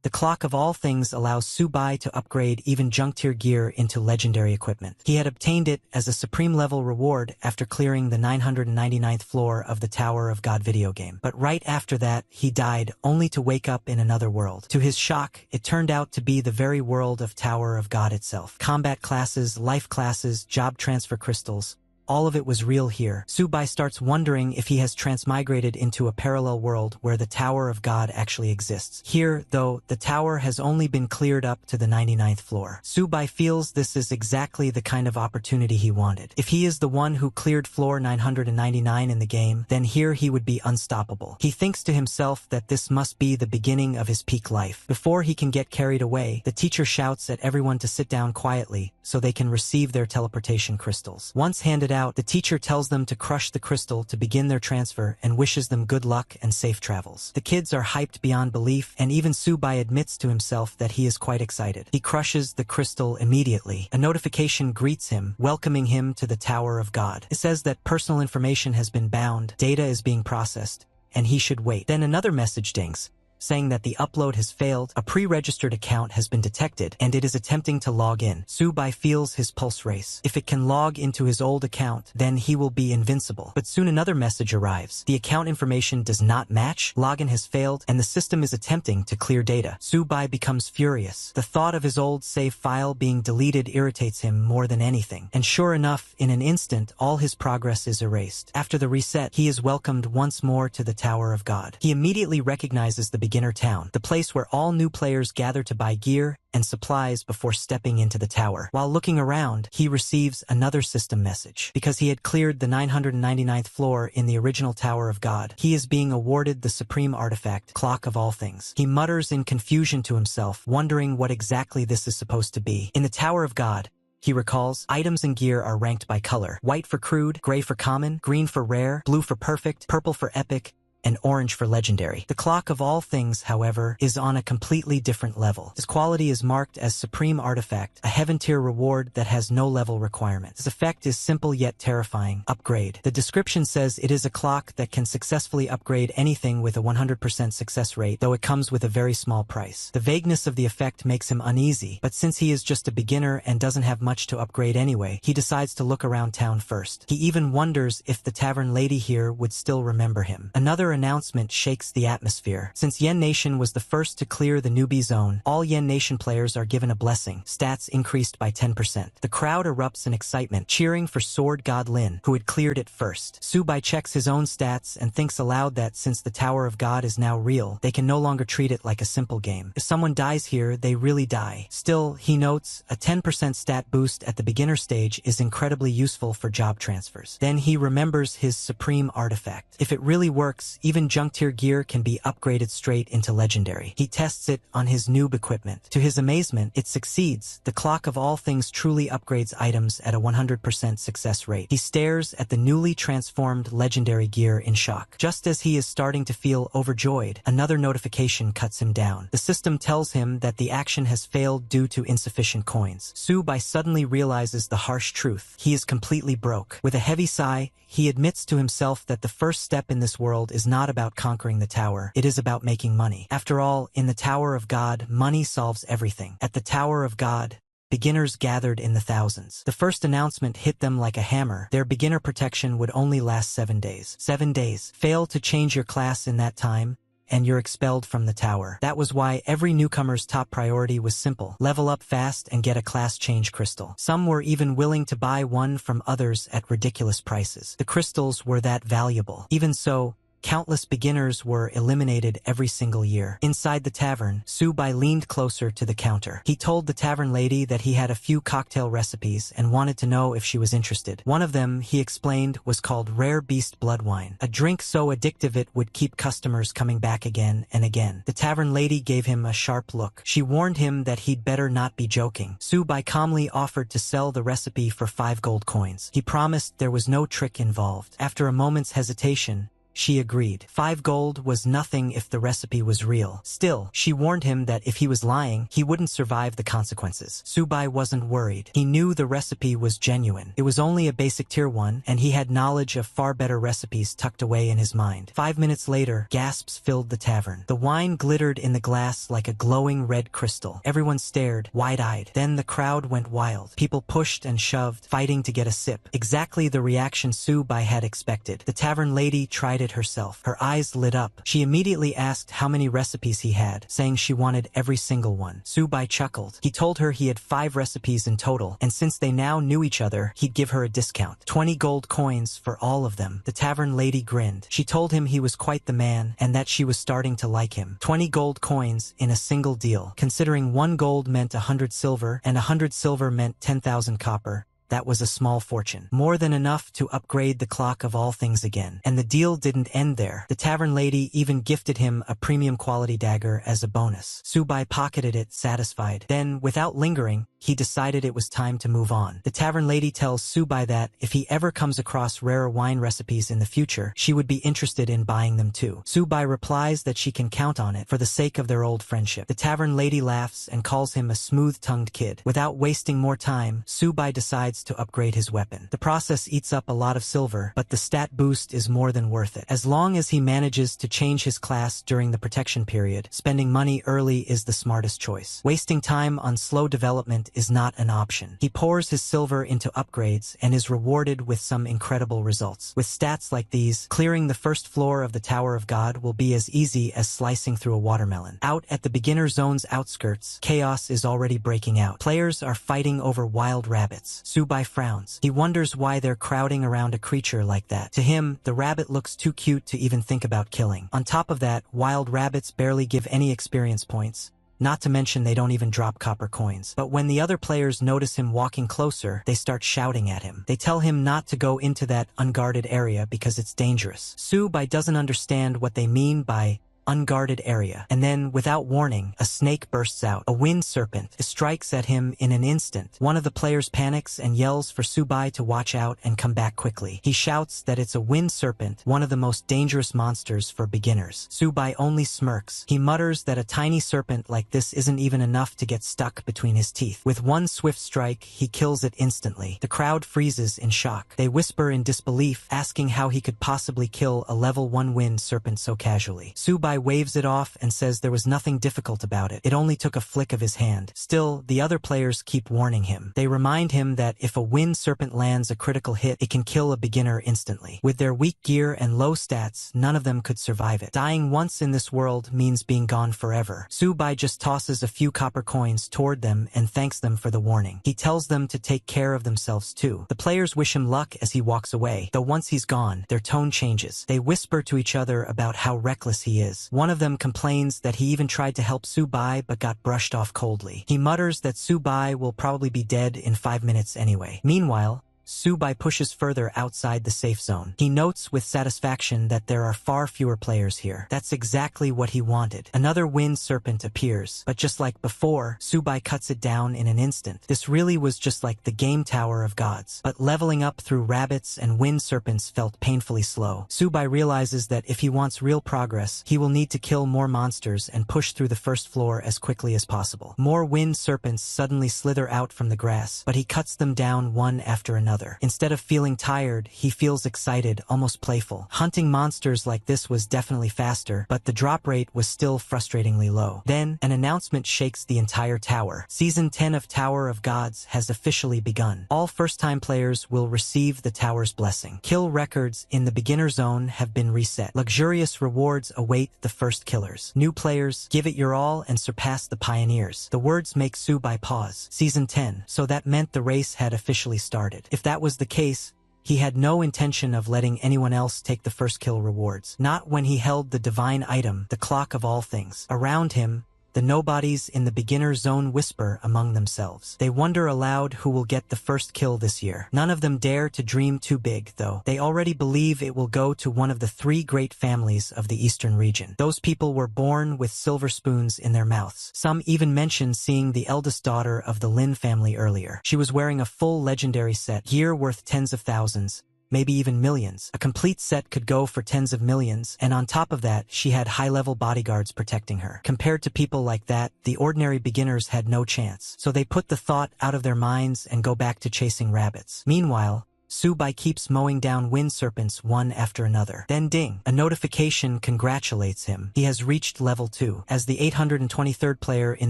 The clock of all things allows Subai to upgrade even junk-tier gear into legendary equipment. He had obtained it as a supreme-level reward after clearing the 999th floor of the Tower of God video game. But right after that, he died, only to wake up in another world. To his shock, it turned out to be the very world of Tower of God itself. Combat classes, life classes, job transfer crystals. All of it was real here. Subai starts wondering if he has transmigrated into a parallel world where the Tower of God actually exists. Here, though, the tower has only been cleared up to the 99th floor. Subai feels this is exactly the kind of opportunity he wanted. If he is the one who cleared floor 999 in the game, then here he would be unstoppable. He thinks to himself that this must be the beginning of his peak life. Before he can get carried away, the teacher shouts at everyone to sit down quietly so they can receive their teleportation crystals. Once handed out, the teacher tells them to crush the crystal to begin their transfer and wishes them good luck and safe travels. The kids are hyped beyond belief, and even Subai admits to himself that he is quite excited. He crushes the crystal immediately. A notification greets him, welcoming him to the Tower of God. It says that personal information has been bound, data is being processed, and he should wait. Then another message dings, saying that the upload has failed, a pre-registered account has been detected, and it is attempting to log in. Subai feels his pulse race. If it can log into his old account, then he will be invincible. But soon another message arrives. The account information does not match, login has failed, and the system is attempting to clear data. Subai becomes furious. The thought of his old save file being deleted irritates him more than anything. And sure enough, in an instant, all his progress is erased. After the reset, he is welcomed once more to the Tower of God. He immediately recognizes the beginner town, the place where all new players gather to buy gear and supplies before stepping into the tower. While looking around, he receives another system message. Because he had cleared the 999th floor in the original Tower of God, he is being awarded the supreme artifact, Clock of All Things. He mutters in confusion to himself, wondering what exactly this is supposed to be. In the Tower of God, he recalls, items and gear are ranked by color. White for crude, gray for common, green for rare, blue for perfect, purple for epic, and orange for legendary. The Clock of All Things, however, is on a completely different level. Its quality is marked as Supreme Artifact, a heaven-tier reward that has no level requirement. Its effect is simple yet terrifying. Upgrade. The description says it is a clock that can successfully upgrade anything with a 100% success rate, though it comes with a very small price. The vagueness of the effect makes him uneasy, but since he is just a beginner and doesn't have much to upgrade anyway, he decides to look around town first. He even wonders if the tavern lady here would still remember him. Another announcement shakes the atmosphere. Since Yen Nation was the first to clear the newbie zone, all Yen Nation players are given a blessing. Stats increased by 10%. The crowd erupts in excitement, cheering for Sword God Lin, who had cleared it first. Subai checks his own stats and thinks aloud that since the Tower of God is now real, they can no longer treat it like a simple game. If someone dies here, they really die. Still, he notes, a 10% stat boost at the beginner stage is incredibly useful for job transfers. Then he remembers his supreme artifact. If it really works, even junk-tier gear can be upgraded straight into legendary. He tests it on his noob equipment. To his amazement, it succeeds. The Clock of All Things truly upgrades items at a 100% success rate. He stares at the newly transformed legendary gear in shock. Just as he is starting to feel overjoyed, another notification cuts him down. The system tells him that the action has failed due to insufficient coins. Subai suddenly realizes the harsh truth. He is completely broke. With a heavy sigh, he admits to himself that the first step in this world is not about conquering the tower, it is about making money. After all, in the Tower of God, money solves everything. At the Tower of God, beginners gathered in the thousands. The first announcement hit them like a hammer. Their beginner protection would only last 7 days. 7 days. Fail to change your class in that time, and you're expelled from the tower. That was why every newcomer's top priority was simple: level up fast and get a class change crystal. Some were even willing to buy one from others at ridiculous prices. The crystals were that valuable. Even so, countless beginners were eliminated every single year. Inside the tavern, Subai leaned closer to the counter. He told the tavern lady that he had a few cocktail recipes and wanted to know if she was interested. One of them, he explained, was called Rare Beast Blood Wine, a drink so addictive it would keep customers coming back again and again. The tavern lady gave him a sharp look. She warned him that he'd better not be joking. Subai calmly offered to sell the recipe for 5 gold coins. He promised there was no trick involved. After a moment's hesitation, She agreed. 5 gold was nothing if the recipe was real. Still, she warned him that if he was lying, he wouldn't survive the consequences. Subai wasn't worried. He knew the recipe was genuine. It was only a basic tier 1, and he had knowledge of far better recipes tucked away in his mind. 5 minutes later, gasps filled the tavern. The wine glittered in the glass like a glowing red crystal. Everyone stared, wide-eyed. Then the crowd went wild. People pushed and shoved, fighting to get a sip. Exactly the reaction Subai had expected. The tavern lady tried it herself. Her eyes lit up. She immediately asked how many recipes he had, saying she wanted every single one. Subai chuckled. He told her he had 5 recipes in total, and since they now knew each other, he'd give her a discount. 20 gold coins for all of them. The tavern lady grinned. She told him he was quite the man, and that she was starting to like him. 20 gold coins in a single deal. Considering 1 gold meant 100 silver, and 100 silver meant 10,000 copper, that was a small fortune. More than enough to upgrade the clock of all things again. And the deal didn't end there. The tavern lady even gifted him a premium quality dagger as a bonus. Subai pocketed it, satisfied. Then, without lingering, he decided it was time to move on. The tavern lady tells Subai that if he ever comes across rarer wine recipes in the future, she would be interested in buying them too. Subai replies that she can count on it for the sake of their old friendship. The tavern lady laughs and calls him a smooth-tongued kid. Without wasting more time, Subai decides to upgrade his weapon. The process eats up a lot of silver, but the stat boost is more than worth it. As long as he manages to change his class during the protection period, spending money early is the smartest choice. Wasting time on slow development is not an option. He pours his silver into upgrades and is rewarded with some incredible results. With stats like these, clearing the first floor of the Tower of God will be as easy as slicing through a watermelon. Out at the beginner zone's outskirts, chaos is already breaking out. Players are fighting over wild rabbits. Subai frowns. He wonders why they're crowding around a creature like that. To him, the rabbit looks too cute to even think about killing. On top of that, wild rabbits barely give any experience points. Not to mention they don't even drop copper coins. But when the other players notice him walking closer, they start shouting at him. They tell him not to go into that unguarded area because it's dangerous. Subai doesn't understand what they mean by unguarded area. And then, without warning, a snake bursts out. A wind serpent strikes at him in an instant. One of the players panics and yells for Subai to watch out and come back quickly. He shouts that it's a wind serpent, one of the most dangerous monsters for beginners. Subai only smirks. He mutters that a tiny serpent like this isn't even enough to get stuck between his teeth. With one swift strike, he kills it instantly. The crowd freezes in shock. They whisper in disbelief, asking how he could possibly kill a level 1 wind serpent so casually. Subai waves it off and says there was nothing difficult about it. It only took a flick of his hand. Still, the other players keep warning him. They remind him that if a wind serpent lands a critical hit, it can kill a beginner instantly. With their weak gear and low stats, none of them could survive it. Dying once in this world means being gone forever. Subai just tosses a few copper coins toward them and thanks them for the warning. He tells them to take care of themselves too. The players wish him luck as he walks away, though once he's gone, their tone changes. They whisper to each other about how reckless he is. One of them complains that he even tried to help Subai but got brushed off coldly. He mutters that Subai will probably be dead in 5 minutes anyway. Meanwhile, Subai pushes further outside the safe zone. He notes with satisfaction that there are far fewer players here. That's exactly what he wanted. Another wind serpent appears, but just like before, Subai cuts it down in an instant. This really was just like the game Tower of Gods. But leveling up through rabbits and wind serpents felt painfully slow. Subai realizes that if he wants real progress, he will need to kill more monsters and push through the first floor as quickly as possible. More wind serpents suddenly slither out from the grass, but he cuts them down one after another. Instead of feeling tired, he feels excited, almost playful. Hunting monsters like this was definitely faster, but the drop rate was still frustratingly low. Then, an announcement shakes the entire tower. Season 10 of Tower of Gods has officially begun. All first-time players will receive the tower's blessing. Kill records in the beginner zone have been reset. Luxurious rewards await the first killers. New players, give it your all and surpass the pioneers. The words make Subai pause. Season 10, so that meant the race had officially started. If that was the case, he had no intention of letting anyone else take the first kill rewards. Not when he held the divine item, the clock of all things. Around him, the nobodies in the beginner zone whisper among themselves. They wonder aloud who will get the first kill this year. None of them dare to dream too big, though. They already believe it will go to one of the 3 great families of the eastern region. Those people were born with silver spoons in their mouths. Some even mentioned seeing the eldest daughter of the Lin family earlier. She was wearing a full legendary set, gear worth tens of thousands, maybe even millions. A complete set could go for tens of millions, and on top of that, she had high-level bodyguards protecting her. Compared to people like that, the ordinary beginners had no chance. So they put the thought out of their minds and go back to chasing rabbits. Meanwhile, Subai keeps mowing down wind serpents one after another. Then ding! A notification congratulates him. He has reached level 2. As the 823rd player in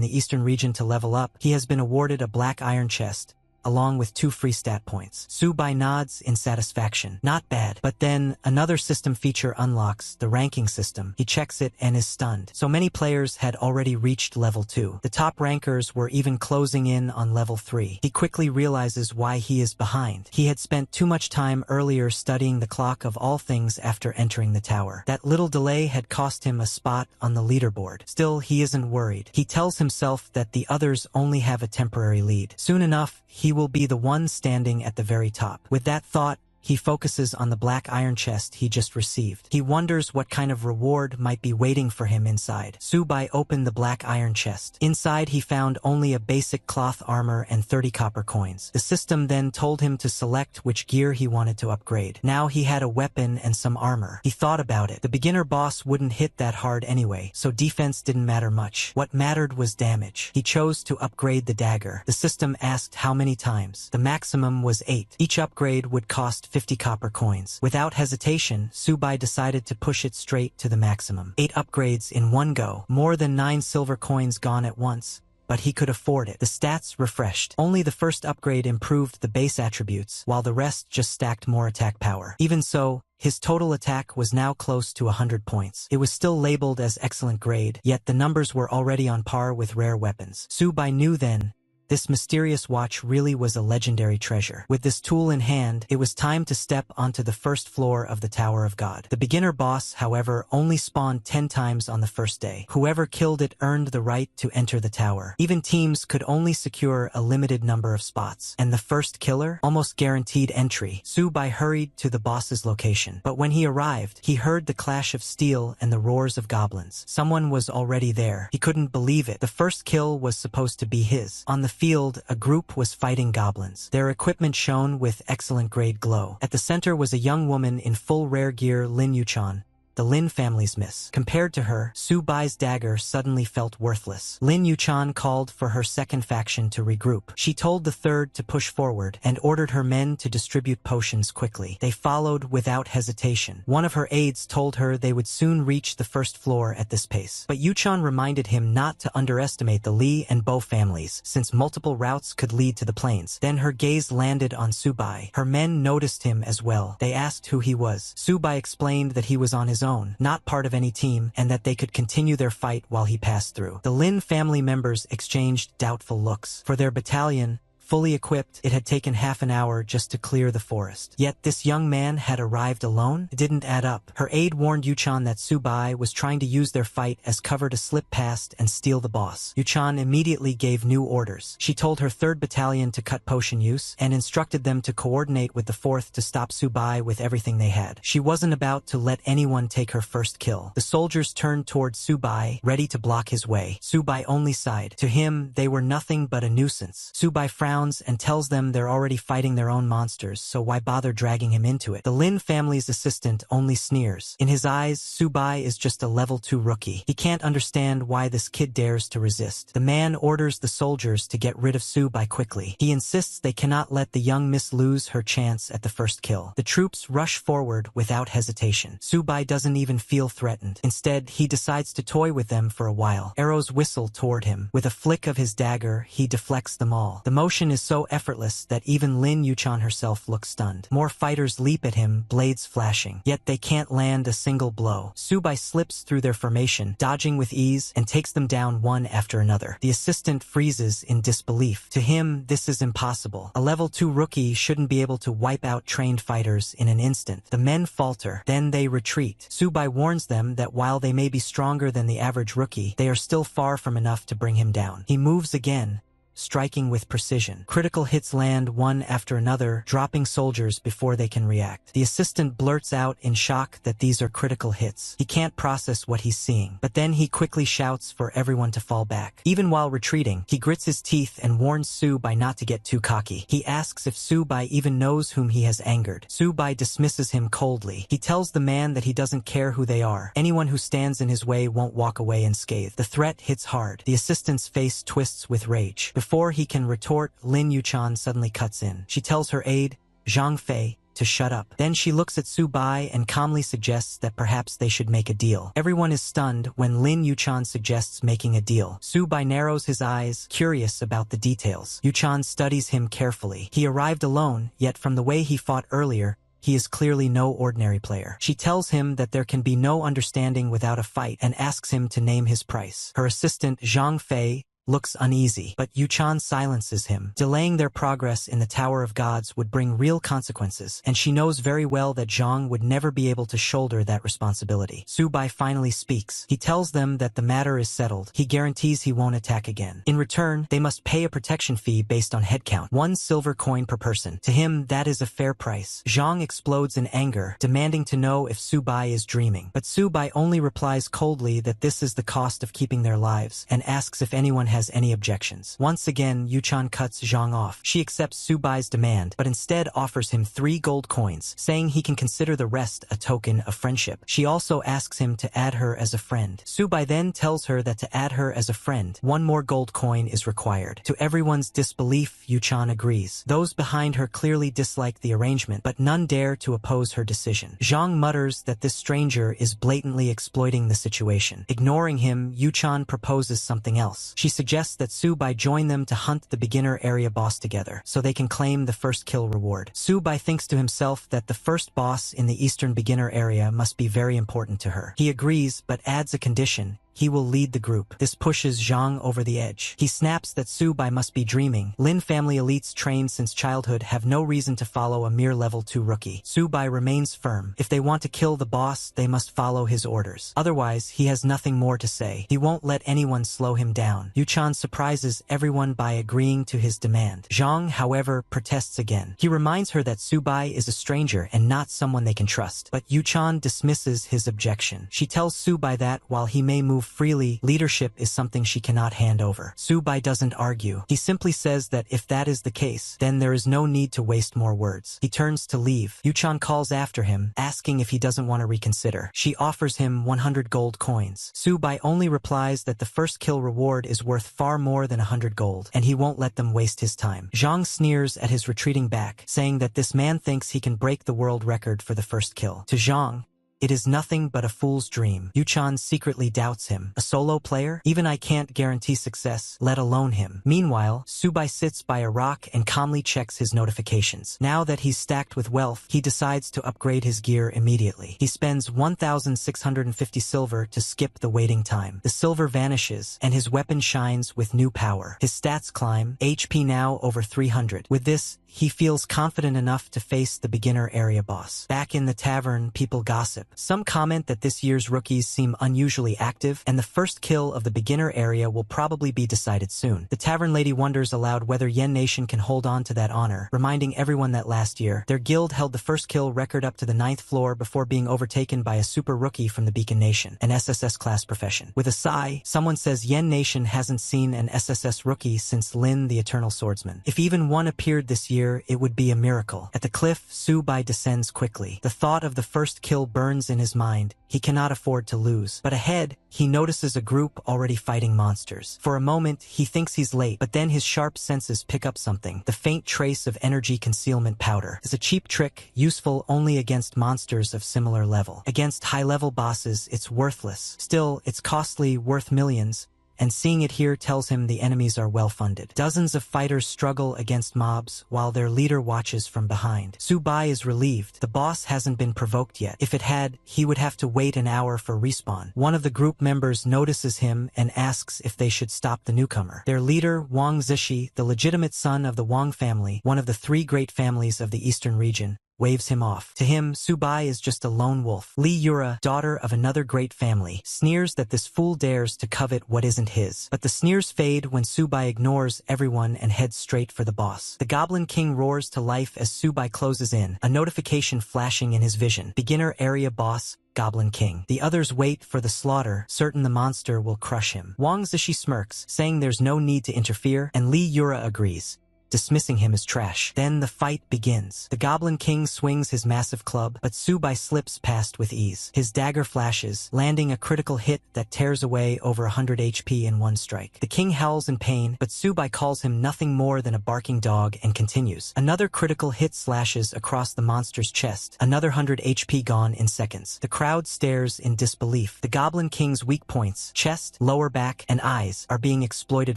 the eastern region to level up, he has been awarded a black iron chest, along with 2 free stat points. Subai nods in satisfaction. Not bad. But then, another system feature unlocks, the ranking system. He checks it and is stunned. So many players had already reached level 2. The top rankers were even closing in on level 3. He quickly realizes why he is behind. He had spent too much time earlier studying the clock of all things after entering the tower. That little delay had cost him a spot on the leaderboard. Still, he isn't worried. He tells himself that the others only have a temporary lead. Soon enough, he will be the one standing at the very top. With that thought, he focuses on the black iron chest he just received. He wonders what kind of reward might be waiting for him inside. Subai opened the black iron chest. Inside he found only a basic cloth armor and 30 copper coins. The system then told him to select which gear he wanted to upgrade. Now he had a weapon and some armor. He thought about it. The beginner boss wouldn't hit that hard anyway, so defense didn't matter much. What mattered was damage. He chose to upgrade the dagger. The system asked how many times. The maximum was 8. Each upgrade would cost 50 copper coins. Without hesitation, Subai decided to push it straight to the maximum. 8 upgrades in one go. More than 9 silver coins gone at once. But he could afford it. The stats refreshed. Only the first upgrade improved the base attributes, while the rest just stacked more attack power. Even so, his total attack was now close to 100 points. It was still labeled as excellent grade, yet the numbers were already on par with rare weapons. Subai knew then, this mysterious watch really was a legendary treasure. With this tool in hand, it was time to step onto the first floor of the Tower of God. The beginner boss, however, only spawned 10 times on the first day. Whoever killed it earned the right to enter the tower. Even teams could only secure a limited number of spots. And the first killer? Almost guaranteed entry. Subai hurried to the boss's location. But when he arrived, he heard the clash of steel and the roars of goblins. Someone was already there. He couldn't believe it. The first kill was supposed to be his. On the field, a group was fighting goblins. Their equipment shone with excellent grade glow. At the center was a young woman in full rare gear, Lin Yuchan, the Lin family's miss. Compared to her, Subai's dagger suddenly felt worthless. Lin Yuchan called for her second faction to regroup. She told the third to push forward and ordered her men to distribute potions quickly. They followed without hesitation. One of her aides told her they would soon reach the first floor at this pace. But Yuchan reminded him not to underestimate the Li and Bo families, since multiple routes could lead to the plains. Then her gaze landed on Subai. Her men noticed him as well. They asked who he was. Subai explained that he was on his own, not part of any team, and that they could continue their fight while he passed through. The Lin family members exchanged doubtful looks. For their battalion, fully equipped, it had taken half an hour just to clear the forest. Yet this young man had arrived alone? It didn't add up. Her aide warned Yuchan that Subai was trying to use their fight as cover to slip past and steal the boss. Yuchan immediately gave new orders. She told her 3rd battalion to cut potion use and instructed them to coordinate with the 4th to stop Subai with everything they had. She wasn't about to let anyone take her first kill. The soldiers turned toward Subai, ready to block his way. Subai only sighed. To him, they were nothing but a nuisance. Subai frowns and tells them they're already fighting their own monsters, so why bother dragging him into it? The Lin family's assistant only sneers. In his eyes, Subai is just a level 2 rookie. He can't understand why this kid dares to resist. The man orders the soldiers to get rid of Subai quickly. He insists they cannot let the young miss lose her chance at the first kill. The troops rush forward without hesitation. Subai doesn't even feel threatened. Instead, he decides to toy with them for a while. Arrows whistle toward him. With a flick of his dagger, he deflects them all. The motion is so effortless that even Lin Yuchan herself looks stunned. More fighters leap at him, blades flashing. Yet they can't land a single blow. Subai slips through their formation, dodging with ease, and takes them down one after another. The assistant freezes in disbelief. To him, this is impossible. A level 2 rookie shouldn't be able to wipe out trained fighters in an instant. The men falter. Then they retreat. Subai warns them that while they may be stronger than the average rookie, they are still far from enough to bring him down. He moves again, striking with precision. Critical hits land one after another, dropping soldiers before they can react. The assistant blurts out in shock that these are critical hits. He can't process what he's seeing, but then he quickly shouts for everyone to fall back. Even while retreating, he grits his teeth and warns Su-bai not to get too cocky. He asks if Su-bai even knows whom he has angered. Su-bai dismisses him coldly. He tells the man that he doesn't care who they are. Anyone who stands in his way won't walk away unscathed. The threat hits hard. The assistant's face twists with rage. Before he can retort, Lin Yuchan suddenly cuts in. She tells her aide, Zhang Fei, to shut up. Then she looks at Su-bai and calmly suggests that perhaps they should make a deal. Everyone is stunned when Lin Yuchan suggests making a deal. Su-bai narrows his eyes, curious about the details. Yuchan studies him carefully. He arrived alone, yet from the way he fought earlier, he is clearly no ordinary player. She tells him that there can be no understanding without a fight and asks him to name his price. Her assistant, Zhang Fei, looks uneasy, but Yuchan silences him. Delaying their progress in the Tower of Gods would bring real consequences, and she knows very well that Zhang would never be able to shoulder that responsibility. Su-bai finally speaks. He tells them that the matter is settled. He guarantees he won't attack again. In return, they must pay a protection fee based on headcount, 1 silver coin per person. To him, that is a fair price. Zhang explodes in anger, demanding to know if Su-bai is dreaming. But Su-bai only replies coldly that this is the cost of keeping their lives, and asks if anyone has any objections. Once again, Yuchan cuts Zhang off. She accepts Su-bai's demand, but instead offers him 3 gold coins, saying he can consider the rest a token of friendship. She also asks him to add her as a friend. Su-bai then tells her that to add her as a friend, 1 more gold coin is required. To everyone's disbelief, Yuchan agrees. Those behind her clearly dislike the arrangement, but none dare to oppose her decision. Zhang mutters that this stranger is blatantly exploiting the situation. Ignoring him, Yuchan proposes something else. She suggests that Su-bai join them to hunt the beginner area boss together, so they can claim the first kill reward. Su-bai thinks to himself that the first boss in the eastern beginner area must be very important to her. He agrees, but adds a condition. He will lead the group. This pushes Zhang over the edge. He snaps that Su-bai must be dreaming. Lin family elites trained since childhood have no reason to follow a mere level 2 rookie. Su-bai remains firm. If they want to kill the boss, they must follow his orders. Otherwise, he has nothing more to say. He won't let anyone slow him down. Yuchan surprises everyone by agreeing to his demand. Zhang, however, protests again. He reminds her that Su-bai is a stranger and not someone they can trust. But Yuchan dismisses his objection. She tells Su-bai that, while he may move freely, leadership is something she cannot hand over. Su-bai doesn't argue. He simply says that if that is the case, then there is no need to waste more words. He turns to leave. Yuchan calls after him, asking if he doesn't want to reconsider. She offers him 100 gold coins. Su-bai only replies that the first kill reward is worth far more than 100 gold, and he won't let them waste his time. Zhang sneers at his retreating back, saying that this man thinks he can break the world record for the first kill. To Zhang, it is nothing but a fool's dream. Yuchan secretly doubts him. A solo player? Even I can't guarantee success, let alone him. Meanwhile, Su-bai sits by a rock and calmly checks his notifications. Now that he's stacked with wealth, he decides to upgrade his gear immediately. He spends 1,650 silver to skip the waiting time. The silver vanishes, and his weapon shines with new power. His stats climb, HP now over 300. With this, he feels confident enough to face the beginner area boss. Back in the tavern, people gossip. Some comment that this year's rookies seem unusually active, and the first kill of the beginner area will probably be decided soon. The tavern lady wonders aloud whether Yen Nation can hold on to that honor, reminding everyone that last year, their guild held the first kill record up to the 9th floor before being overtaken by a super rookie from the Beacon Nation, an SSS class profession. With a sigh, someone says Yen Nation hasn't seen an SSS rookie since Lin the Eternal Swordsman. If even one appeared this year, it would be a miracle. At the cliff, Su-bai descends quickly. The thought of the first kill burns in his mind. He cannot afford to lose. But ahead, he notices a group already fighting monsters. For a moment, he thinks he's late, but then his sharp senses pick up something. The faint trace of energy concealment powder is a cheap trick, useful only against monsters of similar level. Against high-level bosses, it's worthless. Still, it's costly, worth millions, and seeing it here tells him the enemies are well-funded. Dozens of fighters struggle against mobs while their leader watches from behind. Su-bai is relieved. The boss hasn't been provoked yet. If it had, he would have to wait an hour for respawn. One of the group members notices him and asks if they should stop the newcomer. Their leader, Wang Zishi, the legitimate son of the Wang family, one of the 3 great families of the eastern region, waves him off. To him, Subai is just a lone wolf. Lee Yura, daughter of another great family, sneers that this fool dares to covet what isn't his. But the sneers fade when Subai ignores everyone and heads straight for the boss. The Goblin King roars to life as Subai closes in, a notification flashing in his vision. Beginner area boss, Goblin King. The others wait for the slaughter, certain the monster will crush him. Wang Zishi smirks, saying there's no need to interfere, and Lee Yura agrees, dismissing him as trash. Then the fight begins. The Goblin King swings his massive club, but Subai slips past with ease. His dagger flashes, landing a critical hit that tears away over 100 HP in one strike. The king howls in pain, but Subai calls him nothing more than a barking dog and continues. Another critical hit slashes across the monster's chest, another 100 HP gone in seconds. The crowd stares in disbelief. The Goblin King's weak points, chest, lower back, and eyes, are being exploited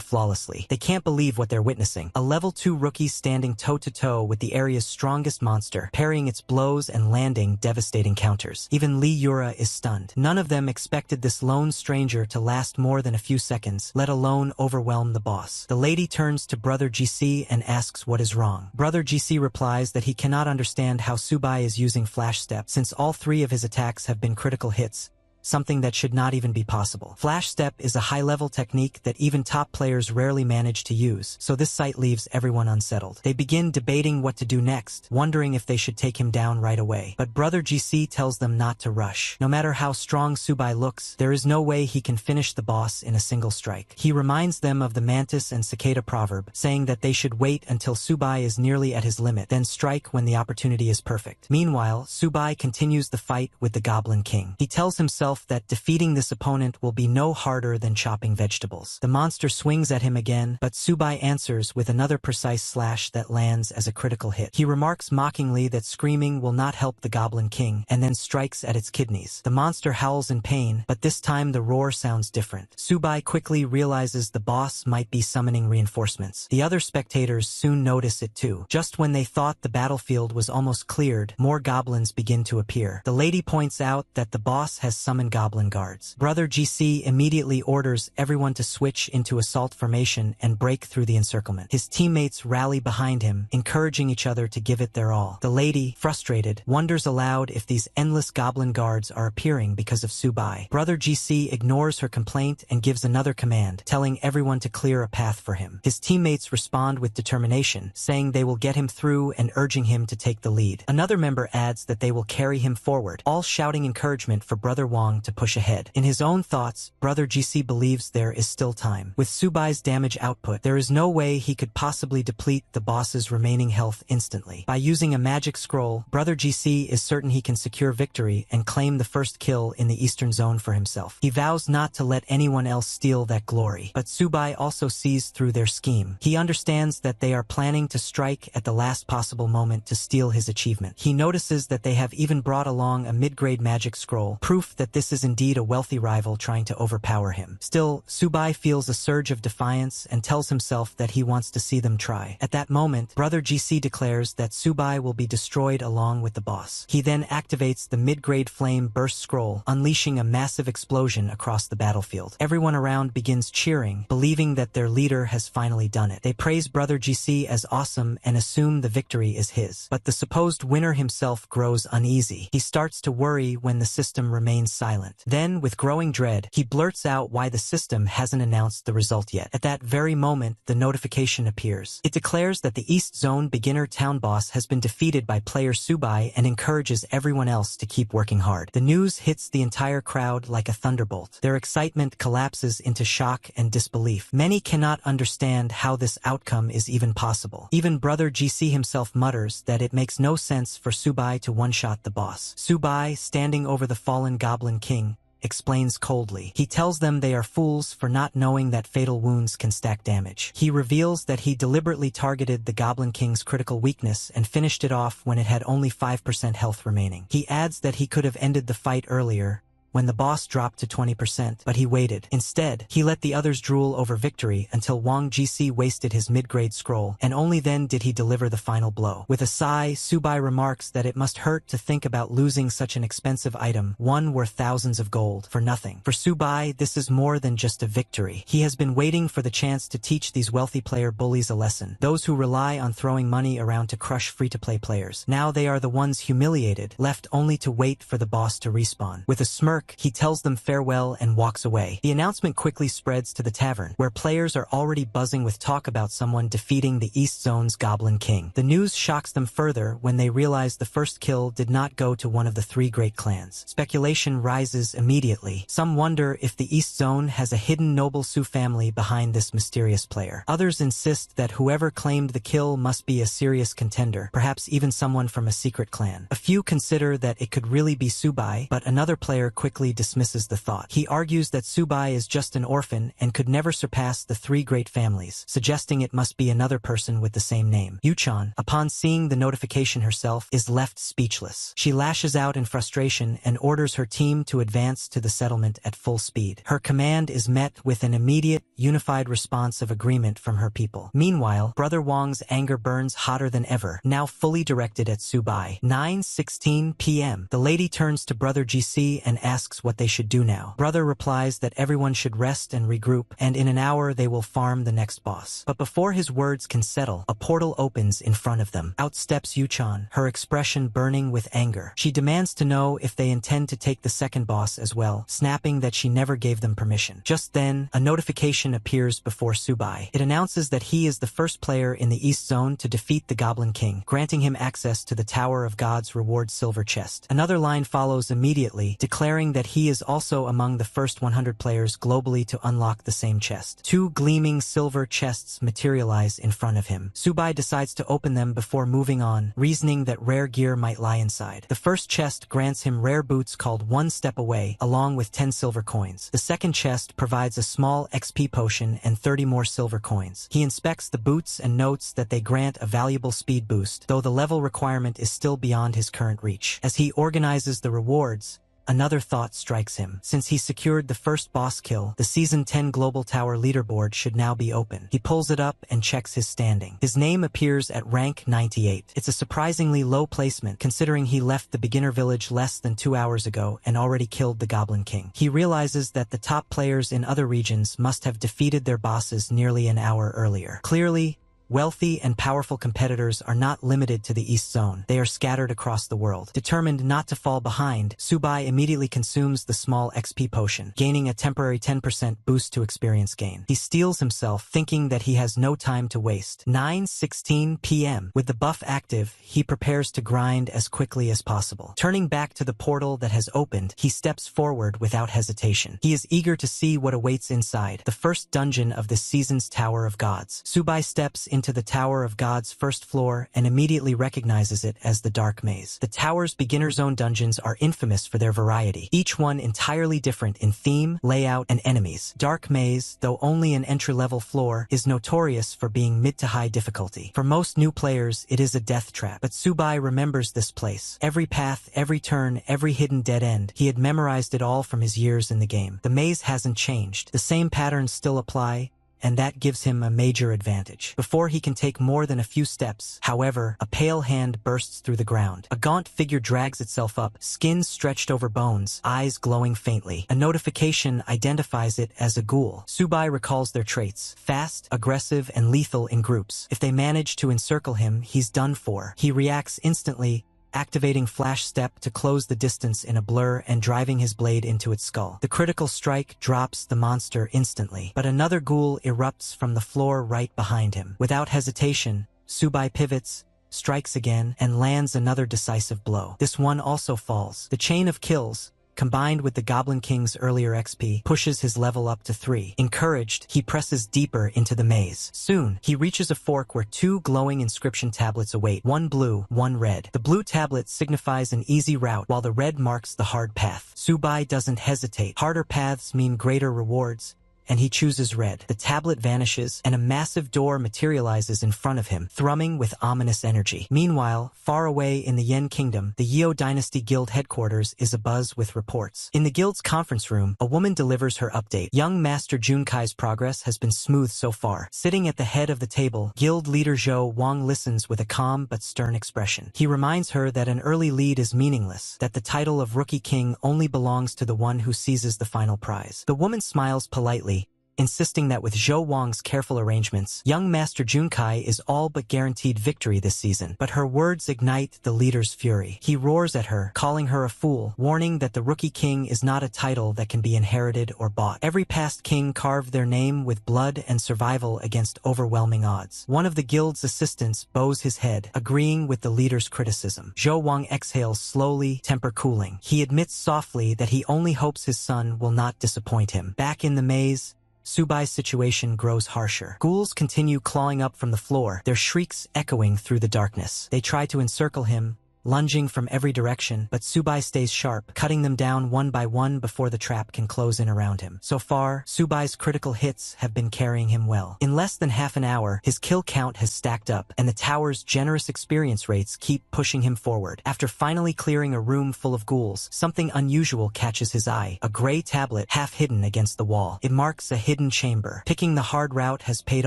flawlessly. They can't believe what they're witnessing. A level 2 rookie standing toe-to-toe with the area's strongest monster, parrying its blows and landing devastating counters. Even Lee Yura is stunned. None of them expected this lone stranger to last more than a few seconds, let alone overwhelm the boss. The lady turns to Brother GC and asks what is wrong. Brother GC replies that he cannot understand how Subai is using Flash Step, since all 3 of his attacks have been critical hits, something that should not even be possible. Flash Step is a high-level technique that even top players rarely manage to use, so this sight leaves everyone unsettled. They begin debating what to do next, wondering if they should take him down right away. But Brother GC tells them not to rush. No matter how strong Subai looks, there is no way he can finish the boss in a single strike. He reminds them of the mantis and cicada proverb, saying that they should wait until Subai is nearly at his limit, then strike when the opportunity is perfect. Meanwhile, Subai continues the fight with the Goblin King. He tells himself that defeating this opponent will be no harder than chopping vegetables. The monster swings at him again, but Subai answers with another precise slash that lands as a critical hit. He remarks mockingly that screaming will not help the Goblin King, and then strikes at its kidneys. The monster howls in pain, but this time the roar sounds different. Subai quickly realizes the boss might be summoning reinforcements. The other spectators soon notice it too. Just when they thought the battlefield was almost cleared, more goblins begin to appear. The lady points out that the boss has summoned goblin guards. Brother GC immediately orders everyone to switch into assault formation and break through the encirclement. His teammates rally behind him, encouraging each other to give it their all. The lady, frustrated, wonders aloud if these endless goblin guards are appearing because of Subai. Brother GC ignores her complaint and gives another command, telling everyone to clear a path for him. His teammates respond with determination, saying they will get him through and urging him to take the lead. Another member adds that they will carry him forward, all shouting encouragement for Brother Wang to push ahead. In his own thoughts, Brother GC believes there is still time. With Subai's damage output, there is no way he could possibly deplete the boss's remaining health instantly. By using a magic scroll, Brother GC is certain he can secure victory and claim the first kill in the Eastern Zone for himself. He vows not to let anyone else steal that glory. But Subai also sees through their scheme. He understands that they are planning to strike at the last possible moment to steal his achievement. He notices that they have even brought along a mid-grade magic scroll, proof that this is indeed a wealthy rival trying to overpower him. Still, Subai feels a surge of defiance and tells himself that he wants to see them try. At that moment, Brother GC declares that Subai will be destroyed along with the boss. He then activates the mid-grade flame burst scroll, unleashing a massive explosion across the battlefield. Everyone around begins cheering, believing that their leader has finally done it. They praise Brother GC as awesome and assume the victory is his. But the supposed winner himself grows uneasy. He starts to worry when the system remains silent. Then, with growing dread, he blurts out why the system hasn't announced the result yet. At that very moment, the notification appears. It declares that the East Zone beginner town boss has been defeated by player Subai and encourages everyone else to keep working hard. The news hits the entire crowd like a thunderbolt. Their excitement collapses into shock and disbelief. Many cannot understand how this outcome is even possible. Even Brother GC himself mutters that it makes no sense for Subai to one-shot the boss. Subai, standing over the fallen Goblin King, explains coldly. He tells them they are fools for not knowing that fatal wounds can stack damage. He reveals that he deliberately targeted the Goblin King's critical weakness and finished it off when it had only 5% health remaining. He adds that he could have ended the fight earlier, when the boss dropped to 20%, but he waited. Instead, he let the others drool over victory until Wang Jisi wasted his mid-grade scroll, and only then did he deliver the final blow. With a sigh, Subai remarks that it must hurt to think about losing such an expensive item, one worth thousands of gold, for nothing. For Subai, this is more than just a victory. He has been waiting for the chance to teach these wealthy player bullies a lesson, those who rely on throwing money around to crush free-to-play players. Now they are the ones humiliated, left only to wait for the boss to respawn. With a smirk, he tells them farewell and walks away. The announcement quickly spreads to the tavern, where players are already buzzing with talk about someone defeating the East Zone's Goblin King. The news shocks them further when they realize the first kill did not go to one of the three great clans. Speculation rises immediately. Some wonder if the East Zone has a hidden noble Su family behind this mysterious player. Others insist that whoever claimed the kill must be a serious contender, perhaps even someone from a secret clan. A few consider that it could really be Subai, but another player quickly dismisses the thought. He argues that Subai is just an orphan and could never surpass the three great families, suggesting it must be another person with the same name. Yuchan, upon seeing the notification herself, is left speechless. She lashes out in frustration and orders her team to advance to the settlement at full speed. Her command is met with an immediate, unified response of agreement from her people. Meanwhile, Brother Wang's anger burns hotter than ever, now fully directed at Subai. 9:16 p.m. The lady turns to Brother GC and asks what they should do now. Brother replies that everyone should rest and regroup, and in an hour they will farm the next boss. But before his words can settle, a portal opens in front of them. Out steps Yuchan, her expression burning with anger. She demands to know if they intend to take the second boss as well, snapping that she never gave them permission. Just then, a notification appears before Subai. It announces that he is the first player in the East Zone to defeat the Goblin King, granting him access to the Tower of God's reward silver chest. Another line follows immediately, declaring that he is also among the first 100 players globally to unlock the same chest. Two gleaming silver chests materialize in front of him. Subai decides to open them before moving on, reasoning that rare gear might lie inside. The first chest grants him rare boots called One Step Away, along with 10 silver coins. The second chest provides a small XP potion and 30 more silver coins. He inspects the boots and notes that they grant a valuable speed boost, though the level requirement is still beyond his current reach. As he organizes the rewards, another thought strikes him. Since he secured the first boss kill, the Season 10 Global Tower leaderboard should now be open. He pulls it up and checks his standing. His name appears at rank 98. It's a surprisingly low placement, considering he left the beginner village less than 2 hours ago and already killed the Goblin King. He realizes that the top players in other regions must have defeated their bosses nearly an hour earlier. Clearly, wealthy and powerful competitors are not limited to the East Zone. They are scattered across the world. Determined not to fall behind, Subai immediately consumes the small XP potion, gaining a temporary 10% boost to experience gain. He steels himself, thinking that he has no time to waste. 9:16 p.m. With the buff active, he prepares to grind as quickly as possible. Turning back to the portal that has opened, he steps forward without hesitation. He is eager to see what awaits inside, the first dungeon of this season's Tower of Gods. Subai steps into the Tower of God's first floor and immediately recognizes it as the Dark Maze. The tower's beginner zone dungeons are infamous for their variety, each one entirely different in theme, layout, and enemies. Dark Maze, though only an entry-level floor, is notorious for being mid to high difficulty. For most new players, it is a death trap, but Subai remembers this place. Every path, every turn, every hidden dead end. He had memorized it all from his years in the game. The maze hasn't changed. The same patterns still apply, and that gives him a major advantage. Before he can take more than a few steps, however, a pale hand bursts through the ground. A gaunt figure drags itself up, skin stretched over bones, eyes glowing faintly. A notification identifies it as a ghoul. Subai recalls their traits: fast, aggressive, and lethal in groups. If they manage to encircle him, he's done for. He reacts instantly, activating Flash Step to close the distance in a blur and driving his blade into its skull. The critical strike drops the monster instantly, but another ghoul erupts from the floor right behind him. Without hesitation, Subai pivots, strikes again, and lands another decisive blow. This one also falls. The chain of kills, combined with the Goblin King's earlier XP, pushes his level up to 3. Encouraged, he presses deeper into the maze. Soon, he reaches a fork where 2 glowing inscription tablets await, one blue, one red. The blue tablet signifies an easy route, while the red marks the hard path. Subai doesn't hesitate. Harder paths mean greater rewards, and he chooses red. The tablet vanishes, and a massive door materializes in front of him, thrumming with ominous energy. Meanwhile, far away in the Yen Kingdom, the Yeo Dynasty Guild headquarters is abuzz with reports. In the guild's conference room, a woman delivers her update. Young Master Junkai's progress has been smooth so far. Sitting at the head of the table, guild leader Zhou Wang listens with a calm but stern expression. He reminds her that an early lead is meaningless, that the title of Rookie King only belongs to the one who seizes the final prize. The woman smiles politely, insisting that with Zhou Wang's careful arrangements, young Master Junkai is all but guaranteed victory this season. But her words ignite the leader's fury. He roars at her, calling her a fool, warning that the Rookie King is not a title that can be inherited or bought. Every past king carved their name with blood and survival against overwhelming odds. One of the guild's assistants bows his head, agreeing with the leader's criticism. Zhou Wang exhales slowly, temper cooling. He admits softly that he only hopes his son will not disappoint him. Back in the maze, Subai's situation grows harsher. Ghouls continue clawing up from the floor, their shrieks echoing through the darkness. They try to encircle him, lunging from every direction, but Subai stays sharp, cutting them down one by one before the trap can close in around him. So far, Subai's critical hits have been carrying him well. In less than half an hour, his kill count has stacked up, and the tower's generous experience rates keep pushing him forward. After finally clearing a room full of ghouls, something unusual catches his eye. A gray tablet half hidden against the wall. It marks a hidden chamber. Picking the hard route has paid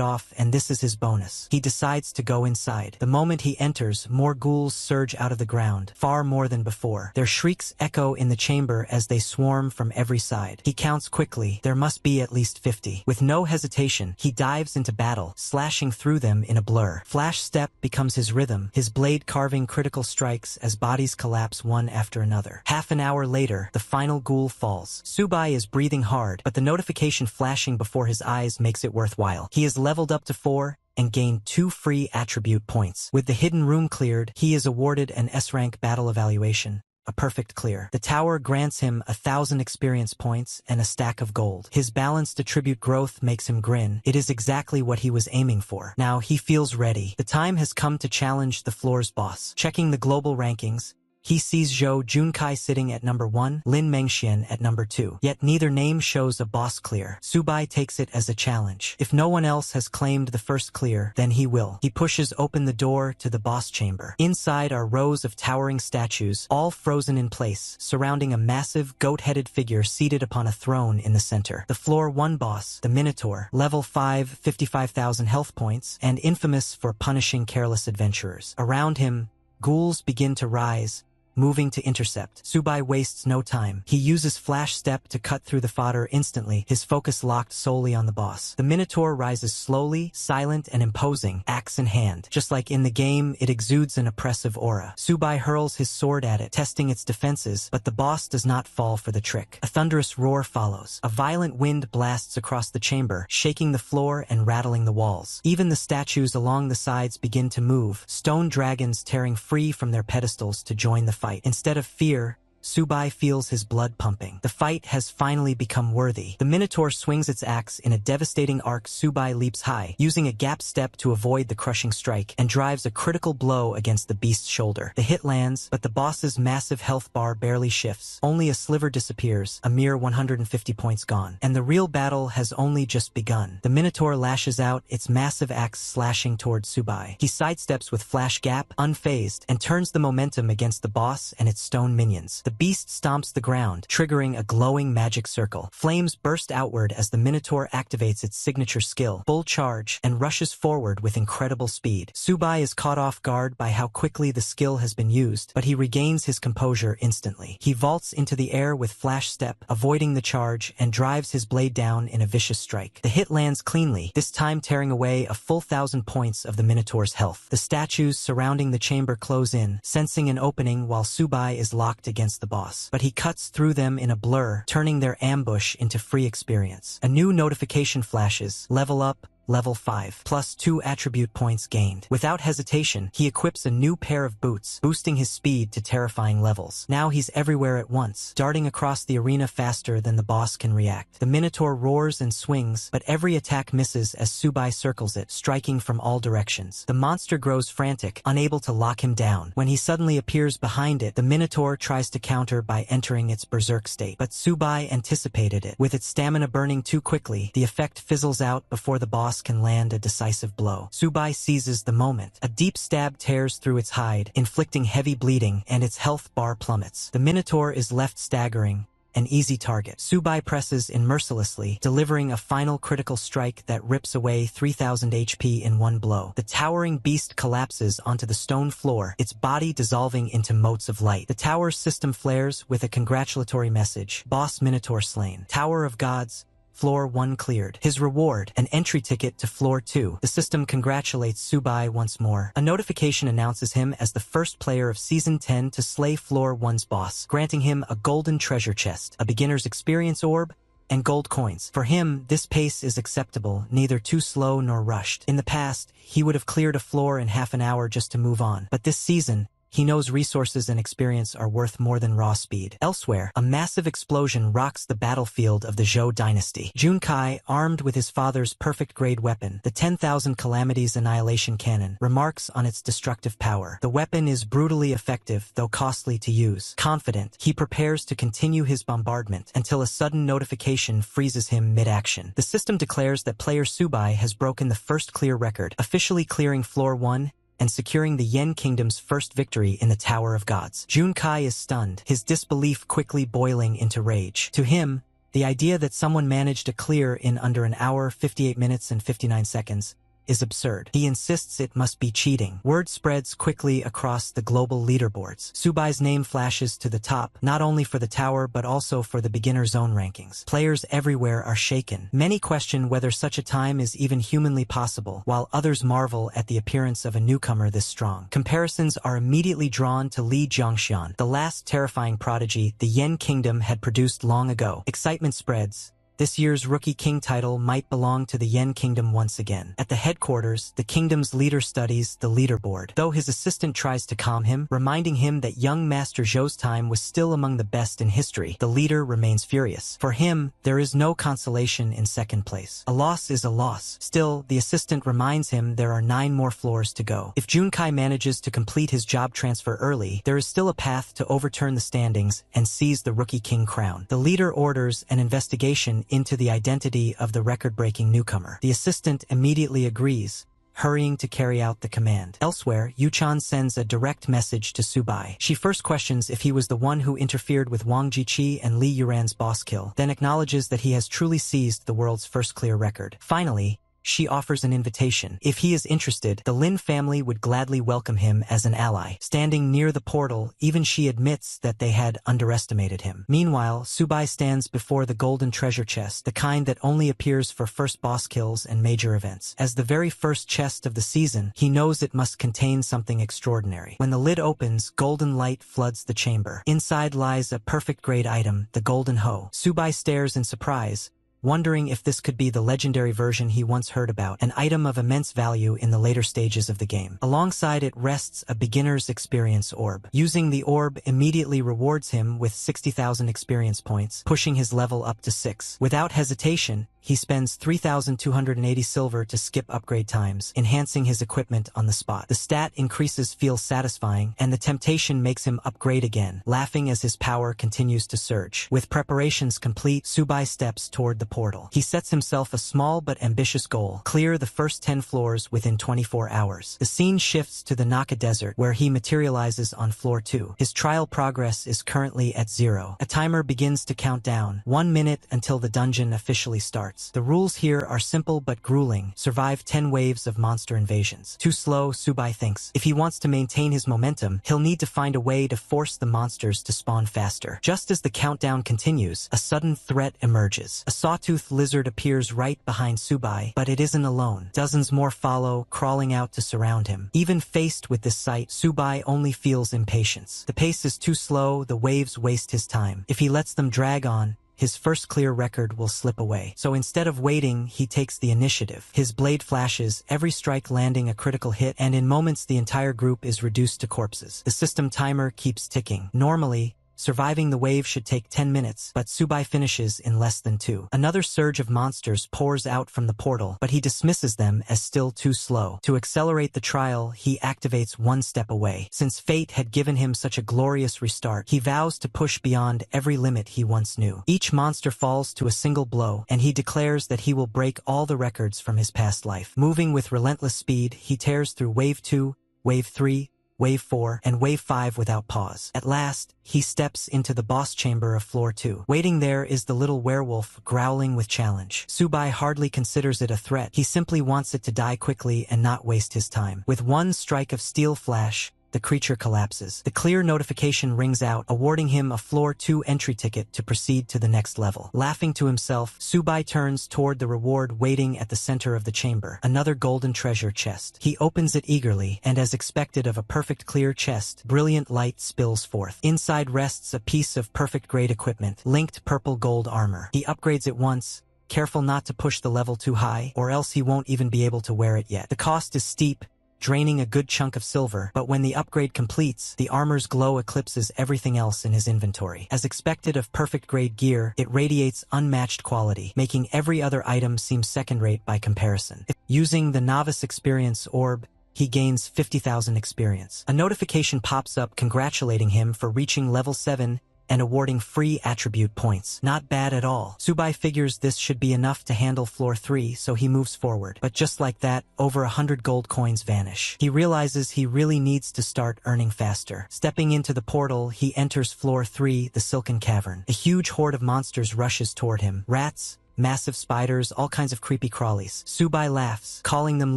off, and this is his bonus. He decides to go inside. The moment he enters, more ghouls surge out of the ground, far more than before. Their shrieks echo in the chamber as they swarm from every side. He counts quickly. There must be at least 50. With no hesitation, he dives into battle, slashing through them in a blur. Flash step becomes his rhythm, his blade carving critical strikes as bodies collapse one after another. Half an hour later, the final ghoul falls. Subai is breathing hard, but the notification flashing before his eyes makes it worthwhile. He is leveled up to 4, and gained 2 free attribute points. With the hidden room cleared, he is awarded an S-rank battle evaluation, a perfect clear. The tower grants him 1,000 experience points and a stack of gold. His balanced attribute growth makes him grin. It is exactly what he was aiming for. Now he feels ready. The time has come to challenge the floor's boss. Checking the global rankings, he sees Zhou Junkai sitting at number 1, Lin Mengxian at number 2. Yet neither name shows a boss clear. Subai takes it as a challenge. If no one else has claimed the first clear, then he will. He pushes open the door to the boss chamber. Inside are rows of towering statues, all frozen in place, surrounding a massive, goat-headed figure seated upon a throne in the center. The floor 1 boss, the Minotaur, level 5, 55,000 health points, and infamous for punishing careless adventurers. Around him, ghouls begin to rise, moving to intercept. Subai wastes no time. He uses flash step to cut through the fodder instantly, his focus locked solely on the boss. The Minotaur rises slowly, silent and imposing, axe in hand. Just like in the game, it exudes an oppressive aura. Subai hurls his sword at it, testing its defenses, but the boss does not fall for the trick. A thunderous roar follows. A violent wind blasts across the chamber, shaking the floor and rattling the walls. Even the statues along the sides begin to move, stone dragons tearing free from their pedestals to join the fight. Instead of fear, Subai feels his blood pumping. The fight has finally become worthy. The Minotaur swings its axe in a devastating arc. Subai leaps high, using a gap step to avoid the crushing strike, and drives a critical blow against the beast's shoulder. The hit lands, but the boss's massive health bar barely shifts. Only a sliver disappears, a mere 150 points gone. And the real battle has only just begun. The Minotaur lashes out, its massive axe slashing towards Subai. He sidesteps with flash gap, unfazed, and turns the momentum against the boss and its stone minions. The beast stomps the ground, triggering a glowing magic circle. Flames burst outward as the Minotaur activates its signature skill, Bull Charge, and rushes forward with incredible speed. Subai is caught off guard by how quickly the skill has been used, but he regains his composure instantly. He vaults into the air with flash step, avoiding the charge, and drives his blade down in a vicious strike. The hit lands cleanly, this time tearing away a full 1,000 points of the Minotaur's health. The statues surrounding the chamber close in, sensing an opening while Subai is locked against the boss. But he cuts through them in a blur, turning their ambush into free experience. A new notification flashes. Level up, Level 5, plus 2 attribute points gained. Without hesitation, he equips a new pair of boots, boosting his speed to terrifying levels. Now he's everywhere at once, darting across the arena faster than the boss can react. The Minotaur roars and swings, but every attack misses as Subai circles it, striking from all directions. The monster grows frantic, unable to lock him down. When he suddenly appears behind it, the Minotaur tries to counter by entering its berserk state. But Subai anticipated it. With its stamina burning too quickly, the effect fizzles out before the boss can land a decisive blow. Subai seizes the moment. A deep stab tears through its hide, inflicting heavy bleeding, and its health bar plummets. The Minotaur is left staggering, an easy target. Subai presses in mercilessly, delivering a final critical strike that rips away 3,000 HP in one blow. The towering beast collapses onto the stone floor, its body dissolving into motes of light. The tower's system flares with a congratulatory message. Boss Minotaur slain. Tower of Gods. Floor 1 cleared. His reward, an entry ticket to Floor 2. The system congratulates Subai once more. A notification announces him as the first player of Season 10 to slay Floor 1's boss, granting him a golden treasure chest, a beginner's experience orb, and gold coins. For him, this pace is acceptable, neither too slow nor rushed. In the past, he would have cleared a floor in half an hour just to move on. But this season, he knows resources and experience are worth more than raw speed. Elsewhere, a massive explosion rocks the battlefield of the Zhou dynasty. Junkai, armed with his father's perfect-grade weapon, the 10,000 Calamities Annihilation Cannon, remarks on its destructive power. The weapon is brutally effective, though costly to use. Confident, he prepares to continue his bombardment until a sudden notification freezes him mid-action. The system declares that player Subai has broken the first clear record, officially clearing Floor 1 and securing the Yen Kingdom's first victory in the Tower of Gods. Junkai is stunned, his disbelief quickly boiling into rage. To him, the idea that someone managed to clear in under an hour, 58 minutes and 59 seconds is absurd. He insists it must be cheating. Word spreads quickly across the global leaderboards. Subai's name flashes to the top, not only for the tower but also for the beginner zone rankings. Players everywhere are shaken. Many question whether such a time is even humanly possible, while others marvel at the appearance of a newcomer this strong. Comparisons are immediately drawn to Li Jiangxian, the last terrifying prodigy the Yen Kingdom had produced long ago. Excitement spreads. This year's Rookie King title might belong to the Yen Kingdom once again. At the headquarters, the kingdom's leader studies the leaderboard, though his assistant tries to calm him, reminding him that young Master Zhou's time was still among the best in history. The leader remains furious. For him, there is no consolation in second place. A loss is a loss. Still, the assistant reminds him there are 9 more floors to go. If Junkai manages to complete his job transfer early, there is still a path to overturn the standings and seize the Rookie King crown. The leader orders an investigation into the identity of the record-breaking newcomer. The assistant immediately agrees, hurrying to carry out the command. Elsewhere, Yuchan sends a direct message to Subai. She first questions if he was the one who interfered with Wang Jiqi and Li Yuran's boss kill, then acknowledges that he has truly seized the world's first clear record. Finally, she offers an invitation. If he is interested, the Lin family would gladly welcome him as an ally. Standing near the portal, even she admits that they had underestimated him. Meanwhile, Subai stands before the golden treasure chest, the kind that only appears for first boss kills and major events. As the very first chest of the season, he knows it must contain something extraordinary. When the lid opens, golden light floods the chamber. Inside lies a perfect-grade item, the golden hoe. Subai stares in surprise, wondering if this could be the legendary version he once heard about, an item of immense value in the later stages of the game. Alongside it rests a beginner's experience orb. Using the orb immediately rewards him with 60,000 experience points, pushing his level up to 6. Without hesitation, he spends 3,280 silver to skip upgrade times, enhancing his equipment on the spot. The stat increases feels satisfying, and the temptation makes him upgrade again, laughing as his power continues to surge. With preparations complete, Subai steps toward the portal. He sets himself a small but ambitious goal: clear the first 10 floors within 24 hours. The scene shifts to the Naka Desert, where he materializes on floor 2. His trial progress is currently at 0. A timer begins to count down, 1 minute until the dungeon officially starts. The rules here are simple but grueling. Survive 10 waves of monster invasions. Too slow, Subai thinks. If he wants to maintain his momentum, he'll need to find a way to force the monsters to spawn faster. Just as the countdown continues, a sudden threat emerges. A sawtooth lizard appears right behind Subai, but it isn't alone. Dozens more follow, crawling out to surround him. Even faced with this sight, Subai only feels impatience. The pace is too slow, the waves waste his time. If he lets them drag on, his first clear record will slip away. So instead of waiting, he takes the initiative. His blade flashes, every strike landing a critical hit, and in moments the entire group is reduced to corpses. The system timer keeps ticking. Normally, surviving the wave should take 10 minutes, but Subai finishes in less than 2. Another surge of monsters pours out from the portal, but he dismisses them as still too slow. To accelerate the trial, he activates one step away. Since fate had given him such a glorious restart, he vows to push beyond every limit he once knew. Each monster falls to a single blow, and he declares that he will break all the records from his past life. Moving with relentless speed, he tears through Wave 2, Wave 3, Wave 4, and Wave 5 without pause. At last, he steps into the boss chamber of Floor 2. Waiting there is the little werewolf, growling with challenge. Subai hardly considers it a threat. He simply wants it to die quickly and not waste his time. With one strike of steel flash, the creature collapses. The clear notification rings out, awarding him a Floor 2 entry ticket to proceed to the next level. Laughing to himself, Subai turns toward the reward waiting at the center of the chamber, another golden treasure chest. He opens it eagerly, and as expected of a perfect clear chest, brilliant light spills forth. Inside rests a piece of perfect grade equipment, linked purple gold armor. He upgrades it once, careful not to push the level too high, or else he won't even be able to wear it yet. The cost is steep, draining a good chunk of silver, but when the upgrade completes, the armor's glow eclipses everything else in his inventory. As expected of perfect-grade gear, it radiates unmatched quality, making every other item seem second-rate by comparison. Using the Novice Experience Orb, he gains 50,000 experience. A notification pops up congratulating him for reaching level 7 and awarding free attribute points. Not bad at all. Subai figures this should be enough to handle Floor 3, so he moves forward. But just like that, over 100 gold coins vanish. He realizes he really needs to start earning faster. Stepping into the portal, he enters Floor 3, the Silken Cavern. A huge horde of monsters rushes toward him. Rats, massive spiders, all kinds of creepy crawlies. Subai laughs, calling them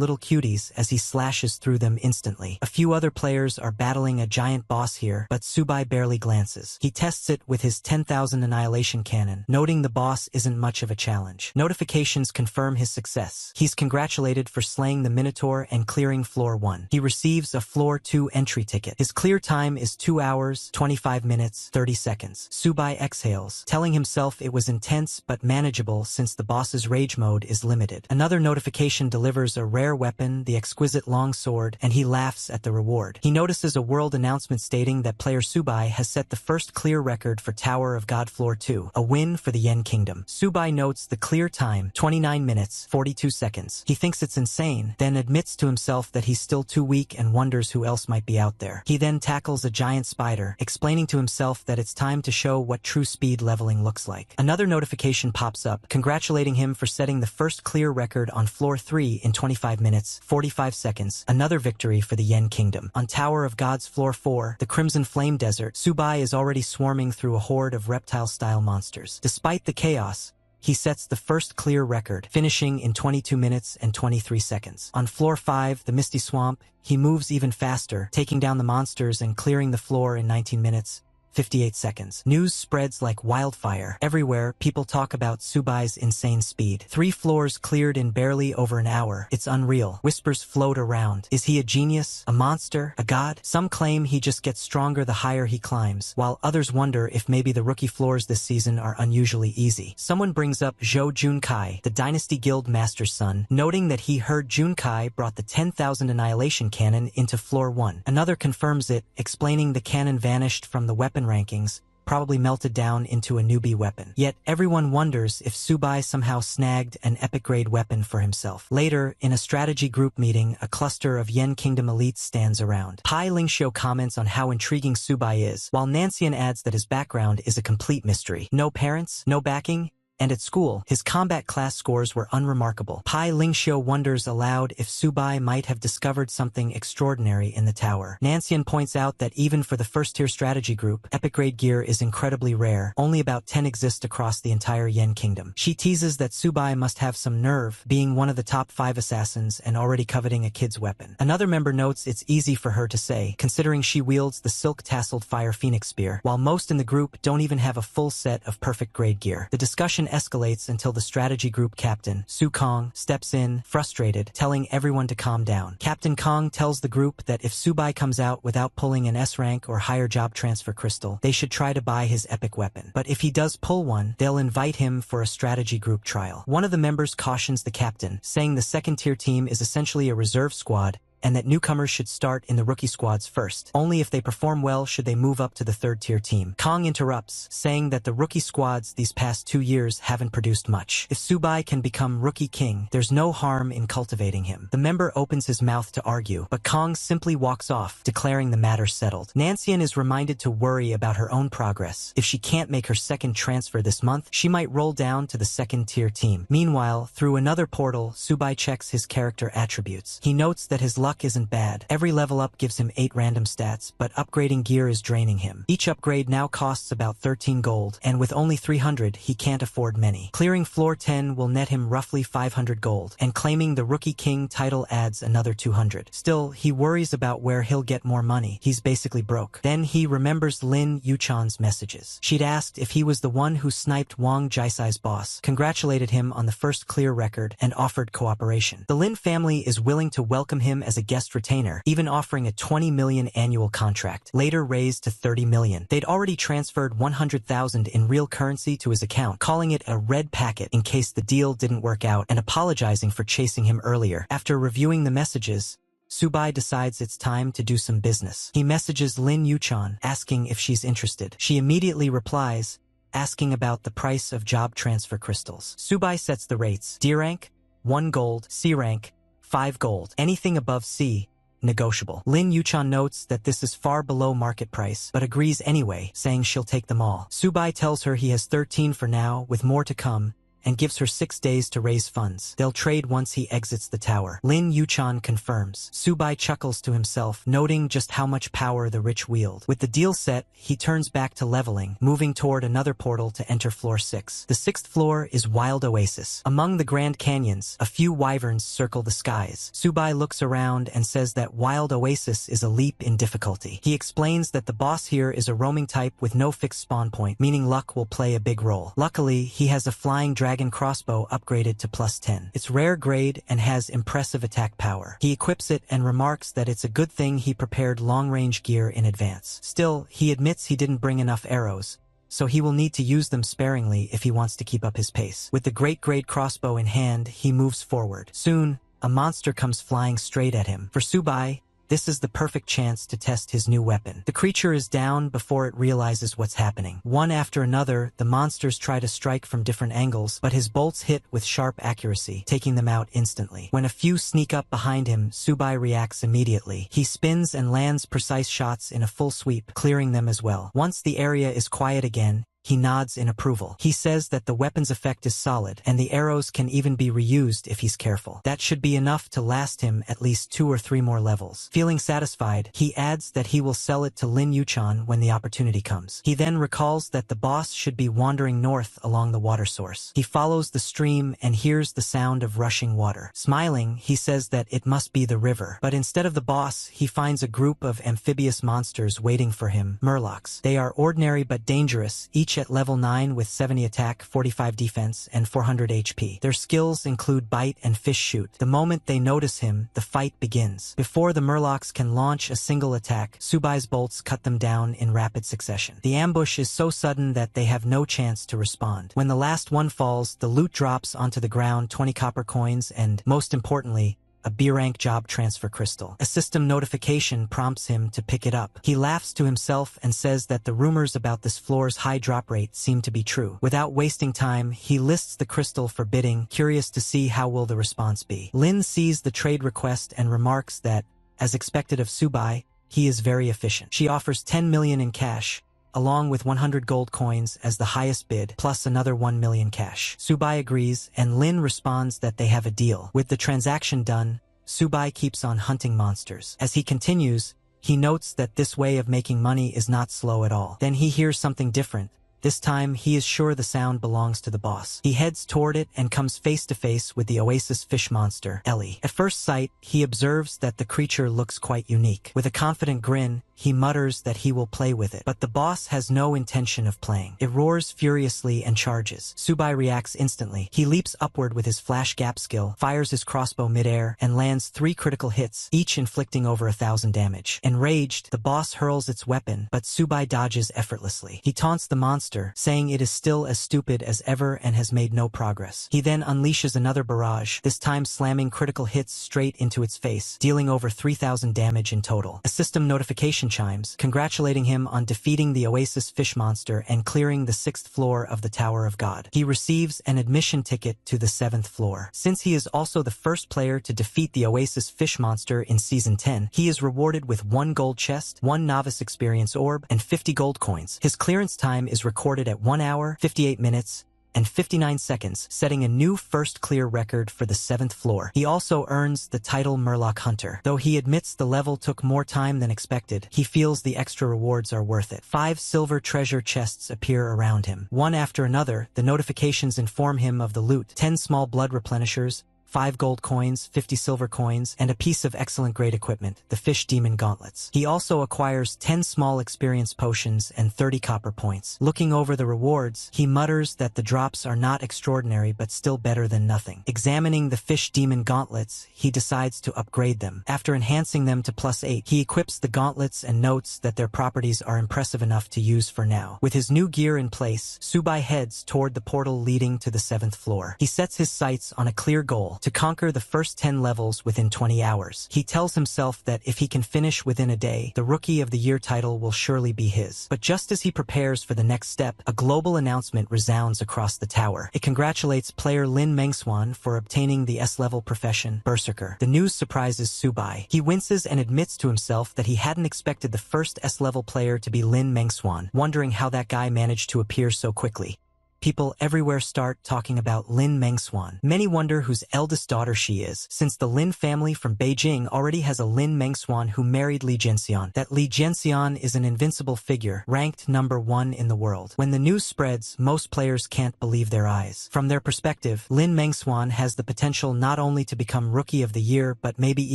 little cuties as he slashes through them instantly. A few other players are battling a giant boss here, but Subai barely glances. He tests it with his 10,000 annihilation cannon, noting the boss isn't much of a challenge. Notifications confirm his success. He's congratulated for slaying the Minotaur and clearing Floor 1. He receives a Floor 2 entry ticket. His clear time is 2 hours, 25 minutes, 30 seconds. Subai exhales, telling himself it was intense but manageable since the boss's rage mode is limited. Another notification delivers a rare weapon, the exquisite long sword, and he laughs at the reward. He notices a world announcement stating that player Subai has set the first clear record for Tower of God Floor 2, a win for the Yen Kingdom. Subai notes the clear time, 29 minutes, 42 seconds. He thinks it's insane, then admits to himself that he's still too weak and wonders who else might be out there. He then tackles a giant spider, explaining to himself that it's time to show what true speed leveling looks like. Another notification pops up, congratulating him for setting the first clear record on Floor 3 in 25 minutes, 45 seconds, another victory for the Yen Kingdom. On Tower of God's Floor 4, the Crimson Flame Desert, Subai is already swarming through a horde of reptile-style monsters. Despite the chaos, he sets the first clear record, finishing in 22 minutes and 23 seconds. On Floor 5, the Misty Swamp, he moves even faster, taking down the monsters and clearing the floor in 19 minutes, 58 seconds. News spreads like wildfire. Everywhere, people talk about Subai's insane speed. 3 floors cleared in barely over an hour. It's unreal. Whispers float around. Is he a genius? A monster? A god? Some claim he just gets stronger the higher he climbs, while others wonder if maybe the rookie floors this season are unusually easy. Someone brings up Zhou Junkai, the Dynasty Guild Master's son, noting that he heard Junkai brought the 10,000 Annihilation Cannon into Floor 1. Another confirms it, explaining the cannon vanished from the weapon rankings, probably melted down into a newbie weapon. Yet everyone wonders if Subai somehow snagged an epic-grade weapon for himself. Later, in a strategy group meeting, a cluster of Yen Kingdom elites stands around. Pai Lingxiu comments on how intriguing Subai is, while Nancian adds that his background is a complete mystery. No parents, no backing, and at school, his combat class scores were unremarkable. Pai Lingxiu wonders aloud if Subai might have discovered something extraordinary in the tower. Nancian points out that even for the first-tier strategy group, epic-grade gear is incredibly rare. Only about 10 exist across the entire Yen Kingdom. She teases that Subai must have some nerve, being one of the top 5 assassins and already coveting a kid's weapon. Another member notes it's easy for her to say, considering she wields the silk-tasseled Fire Phoenix Spear, while most in the group don't even have a full set of perfect-grade gear. The discussion tension escalates until the strategy group captain, Su Kong, steps in, frustrated, telling everyone to calm down. Captain Kong tells the group that if Subai comes out without pulling an S-rank or higher job transfer crystal, they should try to buy his epic weapon. But if he does pull one, they'll invite him for a strategy group trial. One of the members cautions the captain, saying the second-tier team is essentially a reserve squad, and that newcomers should start in the rookie squads first. Only if they perform well should they move up to the third-tier team. Kong interrupts, saying that the rookie squads these past 2 years haven't produced much. If Subai can become rookie king, there's no harm in cultivating him. The member opens his mouth to argue, but Kong simply walks off, declaring the matter settled. Nancian is reminded to worry about her own progress. If she can't make her second transfer this month, she might roll down to the second-tier team. Meanwhile, through another portal, Subai checks his character attributes. He notes that his luck isn't bad. Every level up gives him 8 random stats, but upgrading gear is draining him. Each upgrade now costs about 13 gold, and with only 300, he can't afford many. Clearing floor 10 will net him roughly 500 gold, and claiming the Rookie King title adds another 200. Still, he worries about where he'll get more money. He's basically broke. Then he remembers Lin Yuchan's messages. She'd asked if he was the one who sniped Wang Jaisai's boss, congratulated him on the first clear record, and offered cooperation. The Lin family is willing to welcome him as a guest retainer, even offering a 20 million annual contract, later raised to 30 million. They'd already transferred 100,000 in real currency to his account, calling it a red packet in case the deal didn't work out and apologizing for chasing him earlier. After reviewing the messages, Subai decides it's time to do some business. He messages Lin Yuchan, asking if she's interested. She immediately replies, asking about the price of job transfer crystals. Subai sets the rates. D rank, 1 gold, C rank, 5 gold. Anything above C, negotiable. Lin Yuchan notes that this is far below market price, but agrees anyway, saying she'll take them all. Subai tells her he has 13 for now, with more to come, and gives her 6 days to raise funds. They'll trade once he exits the tower. Lin Yuchan confirms. Subai chuckles to himself, noting just how much power the rich wield. With the deal set, he turns back to leveling, moving toward another portal to enter floor 6. The 6th floor is Wild Oasis. Among the Grand Canyons, a few wyverns circle the skies. Subai looks around and says that Wild Oasis is a leap in difficulty. He explains that the boss here is a roaming type with no fixed spawn point, meaning luck will play a big role. Luckily, he has a flying dragon crossbow upgraded to +10. It's rare grade and has impressive attack power. He equips it and remarks that it's a good thing he prepared long-range gear in advance. Still, he admits he didn't bring enough arrows, so he will need to use them sparingly if he wants to keep up his pace. With the great grade crossbow in hand, he moves forward. Soon, a monster comes flying straight at him. For Subai, this is the perfect chance to test his new weapon. The creature is down before it realizes what's happening. One after another, the monsters try to strike from different angles, but his bolts hit with sharp accuracy, taking them out instantly. When a few sneak up behind him, Subai reacts immediately. He spins and lands precise shots in a full sweep, clearing them as well. Once the area is quiet again, he nods in approval. He says that the weapon's effect is solid, and the arrows can even be reused if he's careful. That should be enough to last him at least 2 or 3 more levels. Feeling satisfied, he adds that he will sell it to Lin Yuchan when the opportunity comes. He then recalls that the boss should be wandering north along the water source. He follows the stream and hears the sound of rushing water. Smiling, he says that it must be the river. But instead of the boss, he finds a group of amphibious monsters waiting for him, Murlocs. They are ordinary but dangerous, each at level 9 with 70 attack, 45 defense, and 400 HP. Their skills include bite and fish shoot. The moment they notice him, the fight begins. Before the Murlocs can launch a single attack, Subai's bolts cut them down in rapid succession. The ambush is so sudden that they have no chance to respond. When the last one falls, the loot drops onto the ground, 20 copper coins, and, most importantly, a B-rank job transfer crystal. A system notification prompts him to pick it up. He laughs to himself and says that the rumors about this floor's high drop rate seem to be true. Without wasting time, he lists the crystal for bidding, curious to see how will the response be. Lin sees the trade request and remarks that, as expected of Subai, he is very efficient. She offers 10 million in cash, along with 100 gold coins as the highest bid, plus another 1 million cash. Subai agrees, and Lin responds that they have a deal. With the transaction done, Subai keeps on hunting monsters. As he continues, he notes that this way of making money is not slow at all. Then he hears something different. This time, he is sure the sound belongs to the boss. He heads toward it and comes face to face with the Oasis fish monster, Ellie. At first sight, he observes that the creature looks quite unique. With a confident grin, he mutters that he will play with it. But the boss has no intention of playing. It roars furiously and charges. Subai reacts instantly. He leaps upward with his flash gap skill, fires his crossbow midair, and lands 3 critical hits, each inflicting over 1,000 damage. Enraged, the boss hurls its weapon, but Subai dodges effortlessly. He taunts the monster, saying it is still as stupid as ever and has made no progress. He then unleashes another barrage, this time slamming critical hits straight into its face, dealing over 3,000 damage in total. A system notification chimes, congratulating him on defeating the Oasis fish monster and clearing the 6th floor of the Tower of God. He receives an admission ticket to the 7th floor. Since he is also the first player to defeat the Oasis fish monster in Season 10, he is rewarded with 1 gold chest, 1 novice experience orb, and 50 gold coins. His clearance time is recorded at 1 hour, 58 minutes, and 59 seconds, setting a new first clear record for the 7th floor. He also earns the title Murloc Hunter. Though he admits the level took more time than expected, he feels the extra rewards are worth it. 5 silver treasure chests appear around him. One after another, the notifications inform him of the loot: 10 small blood replenishers, 5 gold coins, 50 silver coins, and a piece of excellent grade equipment, the Fish Demon Gauntlets. He also acquires 10 small experience potions and 30 copper points. Looking over the rewards, he mutters that the drops are not extraordinary but still better than nothing. Examining the Fish Demon Gauntlets, he decides to upgrade them. After enhancing them to +8, he equips the gauntlets and notes that their properties are impressive enough to use for now. With his new gear in place, Subai heads toward the portal leading to the 7th floor. He sets his sights on a clear goal: to conquer the first 10 levels within 20 hours. He tells himself that if he can finish within a day, the Rookie of the Year title will surely be his. But just as he prepares for the next step, a global announcement resounds across the tower. It congratulates player Lin Mengswan for obtaining the S-level profession, Berserker. The news surprises Subai. He winces and admits to himself that he hadn't expected the first S-level player to be Lin Mengswan, wondering how that guy managed to appear so quickly. People everywhere start talking about Lin Mengswan. Many wonder whose eldest daughter she is, since the Lin family from Beijing already has a Lin Mengswan who married Li Jianxian. That Li Jianxian is an invincible figure, ranked number 1 in the world. When the news spreads, most players can't believe their eyes. From their perspective, Lin Mengswan has the potential not only to become Rookie of the Year, but maybe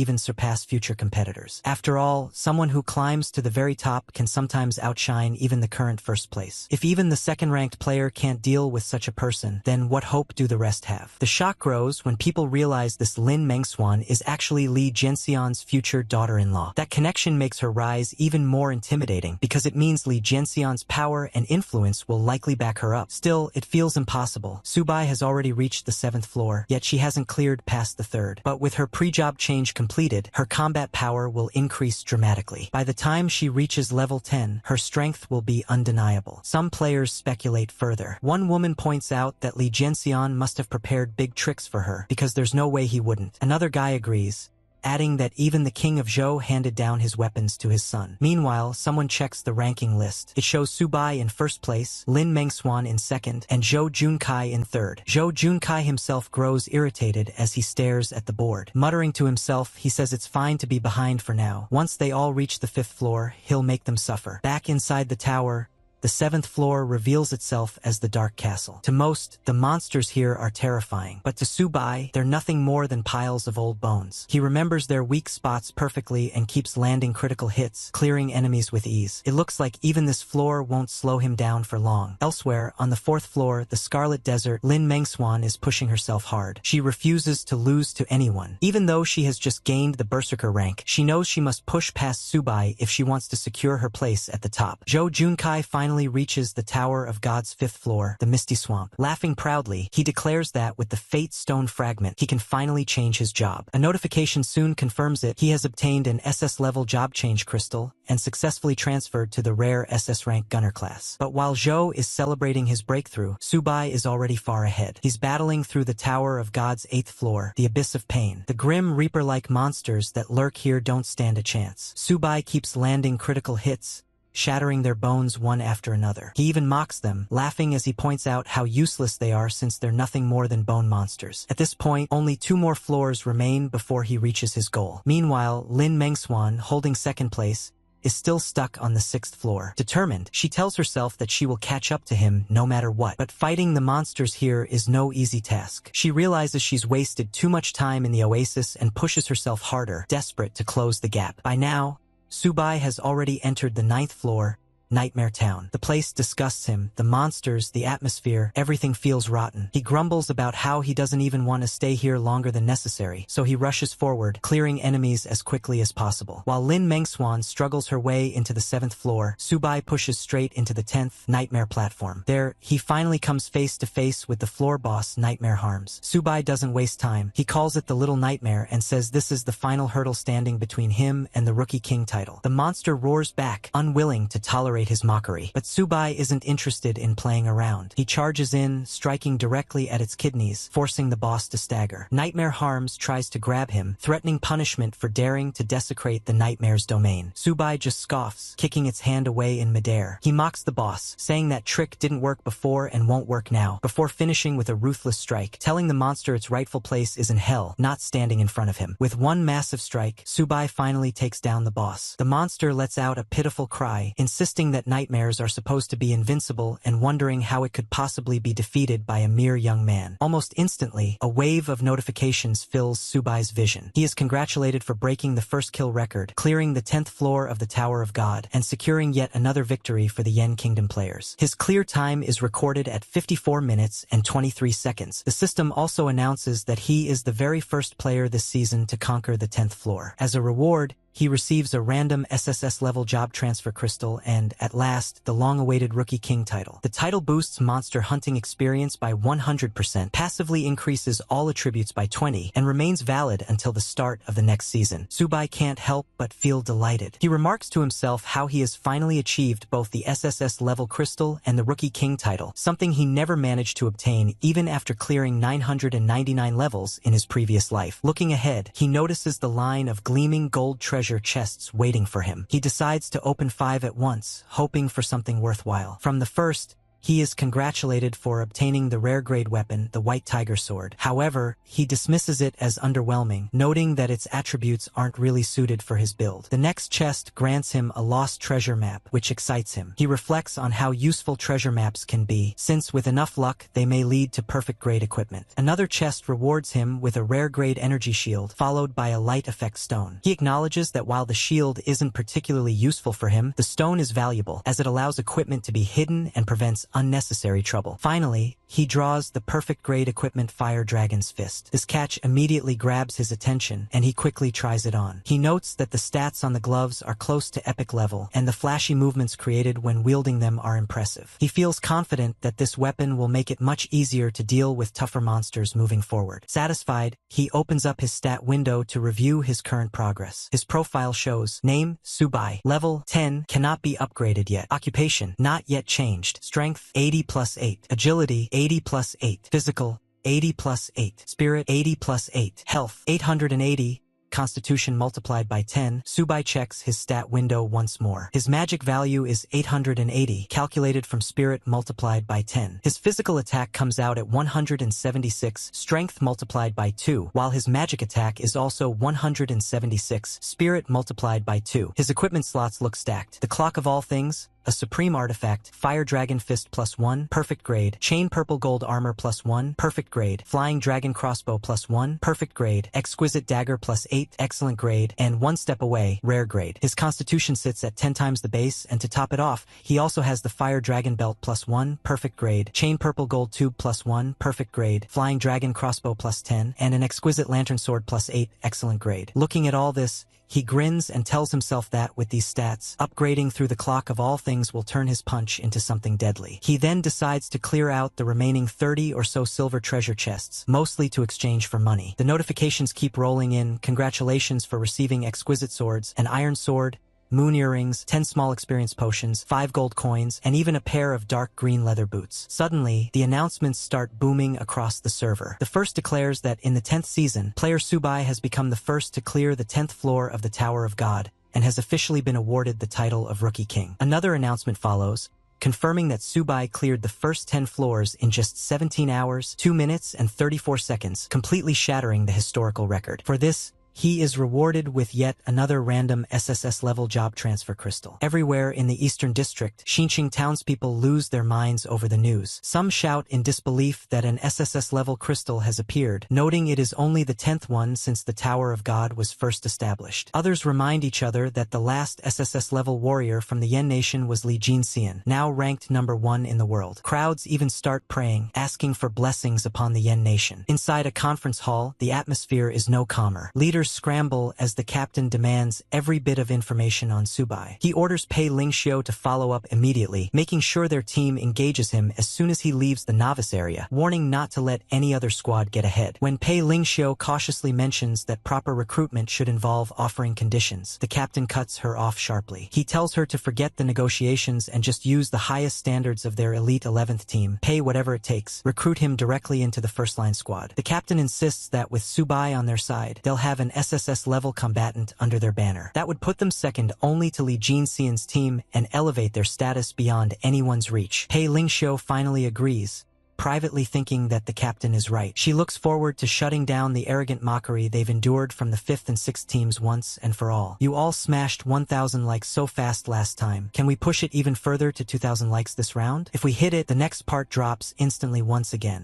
even surpass future competitors. After all, someone who climbs to the very top can sometimes outshine even the current first place. If even the second-ranked player can't deal with such a person, then what hope do the rest have? The shock grows when people realize this Lin Mengswan is actually Li Jianxian's future daughter-in-law. That connection makes her rise even more intimidating, because it means Li Jianxian's power and influence will likely back her up. Still, it feels impossible. Subai has already reached the 7th floor, yet she hasn't cleared past the 3rd. But with her pre-job change completed, her combat power will increase dramatically. By the time she reaches level 10, her strength will be undeniable. Some players speculate further. One woman points out that Li Jianxian must have prepared big tricks for her, because there's no way he wouldn't. Another guy agrees, adding that even the king of Zhou handed down his weapons to his son. Meanwhile, someone checks the ranking list. It shows Subai in 1st place, Lin Mengswan in 2nd, and Zhou Junkai in 3rd. Zhou Junkai himself grows irritated as he stares at the board. Muttering to himself, he says it's fine to be behind for now. Once they all reach the 5th floor, he'll make them suffer. Back inside the tower, the 7th floor reveals itself as the Dark Castle. To most, the monsters here are terrifying, but to Subai, they're nothing more than piles of old bones. He remembers their weak spots perfectly and keeps landing critical hits, clearing enemies with ease. It looks like even this floor won't slow him down for long. Elsewhere, on the 4th floor, the Scarlet Desert, Lin Mengswan is pushing herself hard. She refuses to lose to anyone. Even though she has just gained the Berserker rank, she knows she must push past Subai if she wants to secure her place at the top. Zhou Junkai finally reaches the Tower of God's 5th floor, the Misty Swamp. Laughing proudly, he declares that with the Fate Stone fragment, he can finally change his job. A notification soon confirms it. He has obtained an SS-level job change crystal and successfully transferred to the rare SS rank Gunner class. But while Zhou is celebrating his breakthrough, Subai is already far ahead. He's battling through the Tower of God's 8th floor, the Abyss of Pain. The grim Reaper-like monsters that lurk here don't stand a chance. Subai keeps landing critical hits, shattering their bones one after another. He even mocks them, laughing as he points out how useless they are since they're nothing more than bone monsters. At this point, only 2 more floors remain before he reaches his goal. Meanwhile, Lin Mengswan, holding 2nd place, is still stuck on the 6th floor. Determined, she tells herself that she will catch up to him no matter what. But fighting the monsters here is no easy task. She realizes she's wasted too much time in the oasis and pushes herself harder, desperate to close the gap. By now, Subai has already entered the 9th floor, Nightmare Town. The place disgusts him. The monsters, the atmosphere, everything feels rotten. He grumbles about how he doesn't even want to stay here longer than necessary, so he rushes forward, clearing enemies as quickly as possible. While Lin Mengswan struggles her way into the 7th floor, Subai pushes straight into the 10th Nightmare platform. There, he finally comes face to face with the floor boss, Nightmare Harms. Subai doesn't waste time. He calls it the Little Nightmare and says this is the final hurdle standing between him and the Rookie King title. The monster roars back, unwilling to tolerate his mockery. But Subai isn't interested in playing around. He charges in, striking directly at its kidneys, forcing the boss to stagger. Nightmare Harms tries to grab him, threatening punishment for daring to desecrate the Nightmare's domain. Subai just scoffs, kicking its hand away in midair. He mocks the boss, saying that trick didn't work before and won't work now, before finishing with a ruthless strike, telling the monster its rightful place is in hell, not standing in front of him. With one massive strike, Subai finally takes down the boss. The monster lets out a pitiful cry, insisting that nightmares are supposed to be invincible and wondering how it could possibly be defeated by a mere young man. Almost instantly, a wave of notifications fills Subai's vision. He is congratulated for breaking the first kill record, clearing the 10th floor of the Tower of God, and securing yet another victory for the Yen Kingdom players. His clear time is recorded at 54 minutes and 23 seconds. The system also announces that he is the very first player this season to conquer the 10th floor. As a reward, he receives a random SSS-level job transfer crystal and, at last, the long-awaited Rookie King title. The title boosts monster hunting experience by 100%, passively increases all attributes by 20, and remains valid until the start of the next season. Subai can't help but feel delighted. He remarks to himself how he has finally achieved both the SSS-level crystal and the Rookie King title, something he never managed to obtain even after clearing 999 levels in his previous life. Looking ahead, he notices the line of gleaming gold treasure chests waiting for him. He decides to open 5 at once, hoping for something worthwhile. From the first, he is congratulated for obtaining the rare grade weapon, the White Tiger Sword. However, he dismisses it as underwhelming, noting that its attributes aren't really suited for his build. The next chest grants him a lost treasure map, which excites him. He reflects on how useful treasure maps can be, since with enough luck, they may lead to perfect grade equipment. Another chest rewards him with a rare grade energy shield, followed by a light effect stone. He acknowledges that while the shield isn't particularly useful for him, the stone is valuable, as it allows equipment to be hidden and prevents unnecessary trouble. Finally, he draws the perfect grade equipment Fire Dragon's Fist. This catch immediately grabs his attention, and he quickly tries it on. He notes that the stats on the gloves are close to epic level, and the flashy movements created when wielding them are impressive. He feels confident that this weapon will make it much easier to deal with tougher monsters moving forward. Satisfied, he opens up his stat window to review his current progress. His profile shows: name, Subai. Level, 10, cannot be upgraded yet. Occupation, not yet changed. Strength, 80 plus 8. Agility, 80 plus 8. Physical, 80 plus 8. Spirit, 80 plus 8. Health, 880. Constitution multiplied by 10. Subai checks his stat window once more. His magic value is 880, calculated from spirit multiplied by 10. His physical attack comes out at 176, strength multiplied by 2, while his magic attack is also 176, spirit multiplied by 2. His equipment slots look stacked. The Clock of All Things, a supreme artifact, Fire Dragon Fist +1, perfect grade, Chain Purple Gold Armor +1, perfect grade, Flying Dragon Crossbow +1, perfect grade, Exquisite Dagger +8, excellent grade, and One Step Away, rare grade. His constitution sits at 10 times the base, and to top it off, he also has the Fire Dragon Belt +1, perfect grade, Chain Purple Gold Tube +1, perfect grade, Flying Dragon Crossbow +10, and an Exquisite Lantern Sword +8, excellent grade. Looking at all this, he grins and tells himself that, with these stats, upgrading through the Clock of All Things will turn his punch into something deadly. He then decides to clear out the remaining 30 or so silver treasure chests, mostly to exchange for money. The notifications keep rolling in: congratulations for receiving exquisite swords, an iron sword, moon earrings, 10 small experience potions, 5 gold coins, and even a pair of dark green leather boots. Suddenly, the announcements start booming across the server. The first declares that in the 10th season, player Subai has become the first to clear the 10th floor of the Tower of God, and has officially been awarded the title of Rookie King. Another announcement follows, confirming that Subai cleared the first 10 floors in just 17 hours, 2 minutes, and 34 seconds, completely shattering the historical record. For this, He is rewarded with yet another random SSS-level job transfer crystal. Everywhere in the Eastern District, Xinqing townspeople lose their minds over the news. Some shout in disbelief that an SSS-level crystal has appeared, noting it is only the 10th one since the Tower of God was first established. Others remind each other that the last SSS-level warrior from the Yan nation was Li Jinxian, now ranked number 1 in the world. Crowds even start praying, asking for blessings upon the Yan nation. Inside a conference hall, the atmosphere is no calmer. Leaders scramble as the captain demands every bit of information on Subai. He orders Pei Lingxiu to follow up immediately, making sure their team engages him as soon as he leaves the novice area, warning not to let any other squad get ahead. When Pei Lingxiu cautiously mentions that proper recruitment should involve offering conditions, the captain cuts her off sharply. He tells her to forget the negotiations and just use the highest standards of their elite 11th team, pay whatever it takes, recruit him directly into the first-line squad. The captain insists that with Subai on their side, they'll have an SSS-level combatant under their banner. That would put them second only to Li Jinxian's team and elevate their status beyond anyone's reach. Pei Lingxiu finally agrees, privately thinking that the captain is right. She looks forward to shutting down the arrogant mockery they've endured from the 5th and 6th teams once and for all. You all smashed 1,000 likes so fast last time. Can we push it even further to 2,000 likes this round? If we hit it, the next part drops instantly once again.